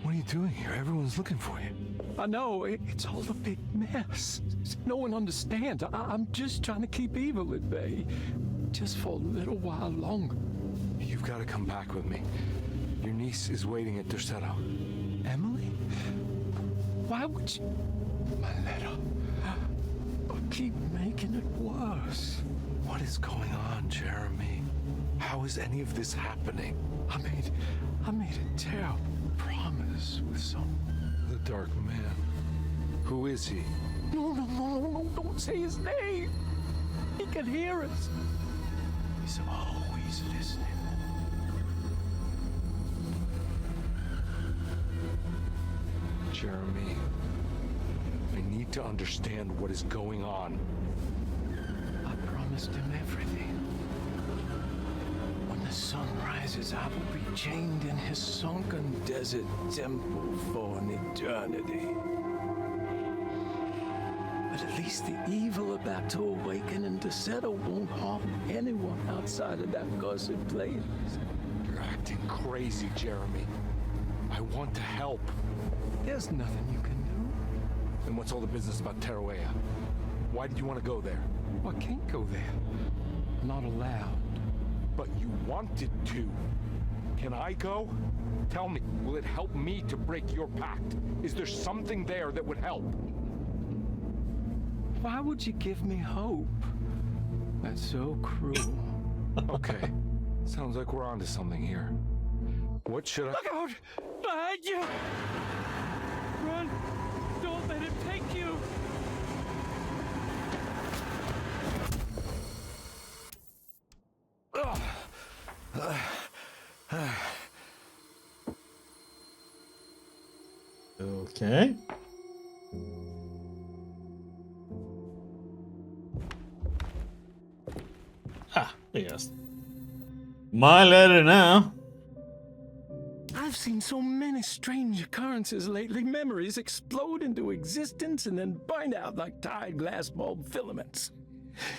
What are you doing here? Everyone's looking for you. I know, it's all a big mess. No one understands. I'm just trying to keep evil at bay. Just for a little while longer. You've got to come back with me. Your niece is waiting at Derceto. Emily? Why would you... My letter. Keep making it worse. What is going on, Jeremy? How is any of this happening? I made a terrible promise with someone. The Dark Man. Who is he? No, don't say his name. He can hear us. He's always listening. Jeremy, I need to understand what is going on. I promised him everything. When the sun rises, I will be chained in his sunken desert temple for an eternity. But at least the evil about to awaken in Derceto won't harm anyone outside of that cursed place. You're acting crazy, Jeremy. I want to help. There's nothing you can do. Then what's all the business about Teruea? Why did you want to go there? I can't go there. I'm not allowed. But you wanted to. Can I go? Tell me, will it help me to break your pact? Is there something there that would help? Why would you give me hope? That's so cruel. Okay. Sounds like we're onto something here. What should I... Look out! Behind you! Run! Don't let it take you! Okay. Yes. My letter now. I've seen so many strange occurrences lately. Memories explode into existence and then burn out like tired glass bulb filaments.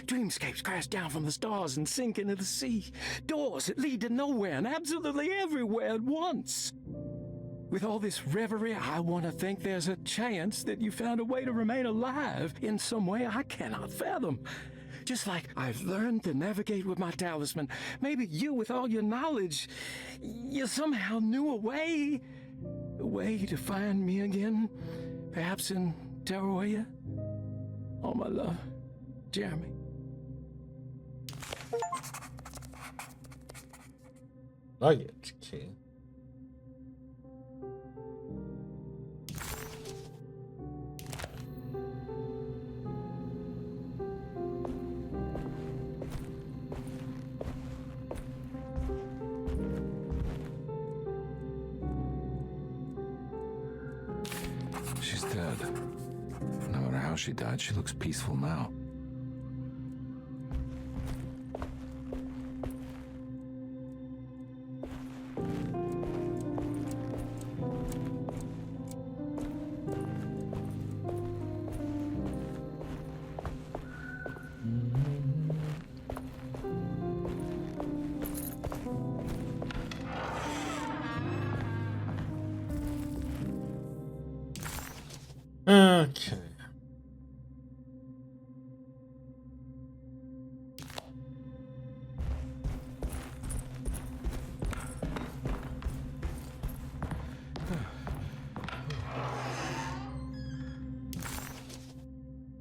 Dreamscapes crash down from the stars and sink into the sea. Doors that lead to nowhere and absolutely everywhere at once. With all this reverie, I want to think there's a chance that you found a way to remain alive in some way I cannot fathom. Just like I've learned to navigate with my talisman. Maybe you, with all your knowledge, you somehow knew a way to find me again. Perhaps in Teruea. Oh, my love, Jeremy. Luggage key. She's dead. No matter how she died, she looks peaceful now. Okay.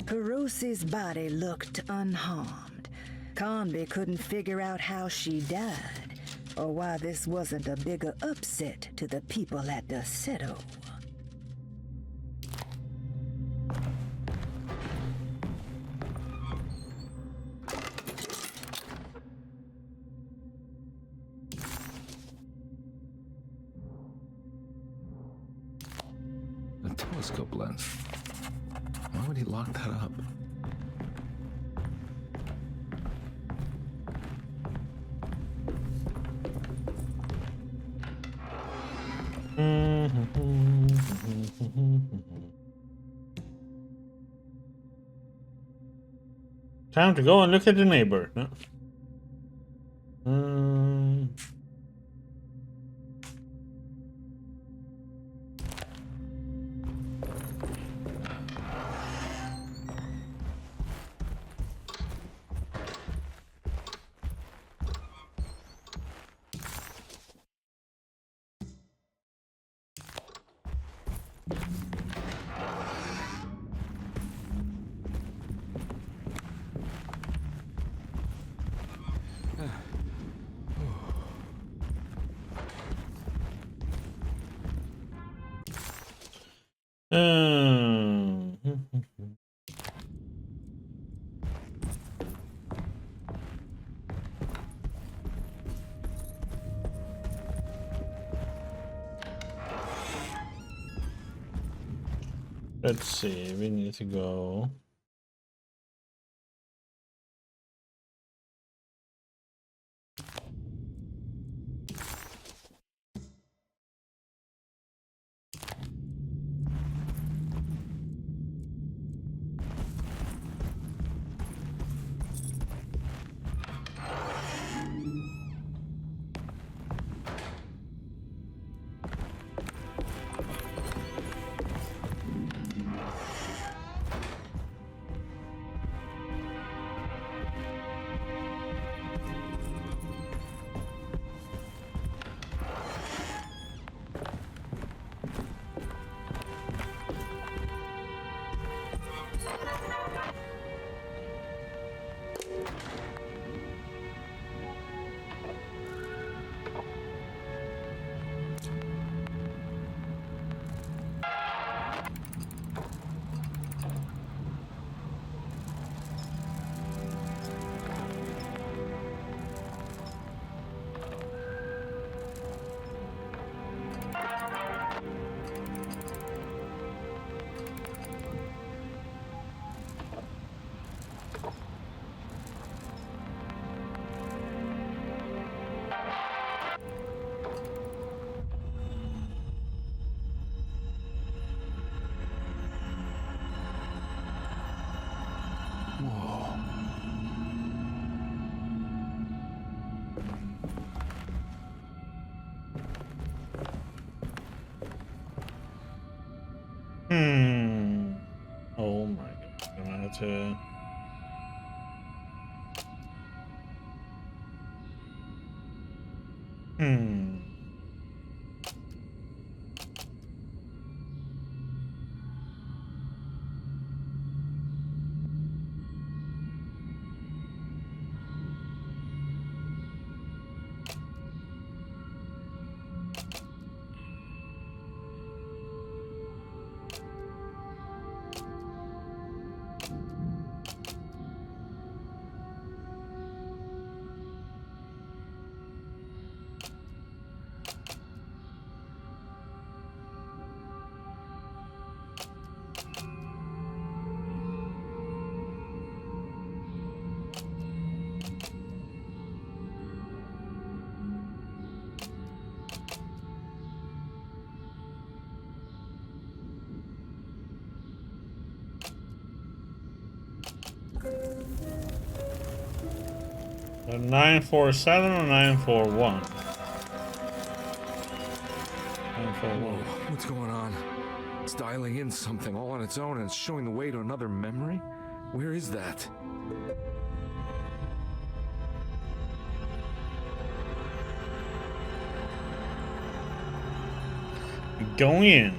Perusi's body looked unharmed. Conby couldn't figure out how she died, or why this wasn't a bigger upset to the people at Derceto. A telescope lens. Why would he lock that up? Time to go and look at the neighbor. No? Let's see, we need to go. Oh my god, I'm gonna have to. A 947 or 941? 941. What's going on? It's dialing in something all on its own and it's showing the way to another memory? Where is that? Going in.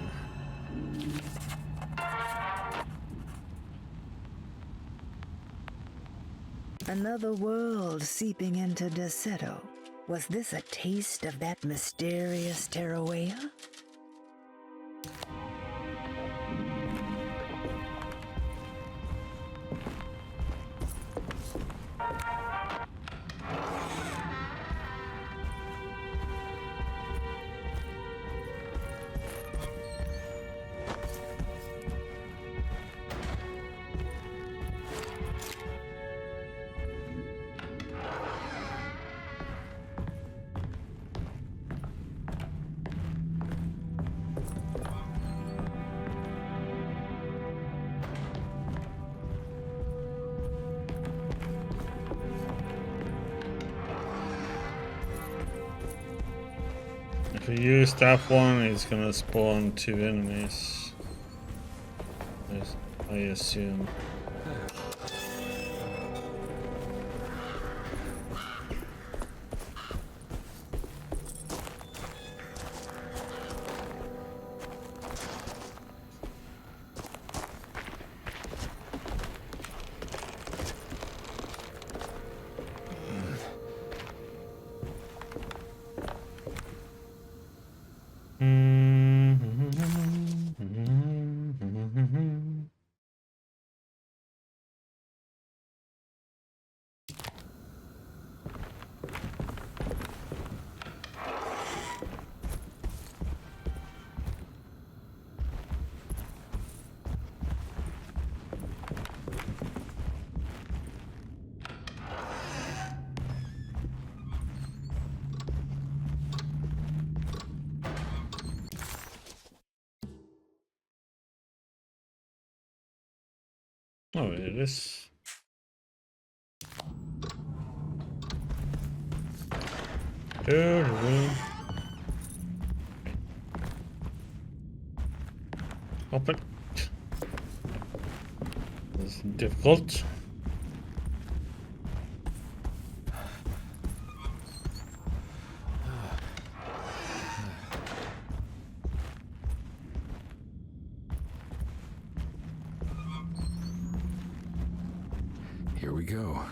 Another world seeping into Deseto. Was this a taste of that mysterious Terrawea? If you use that one, it's gonna spawn 2 enemies. I assume. Oh, it is. Open. This is difficult. Here we go.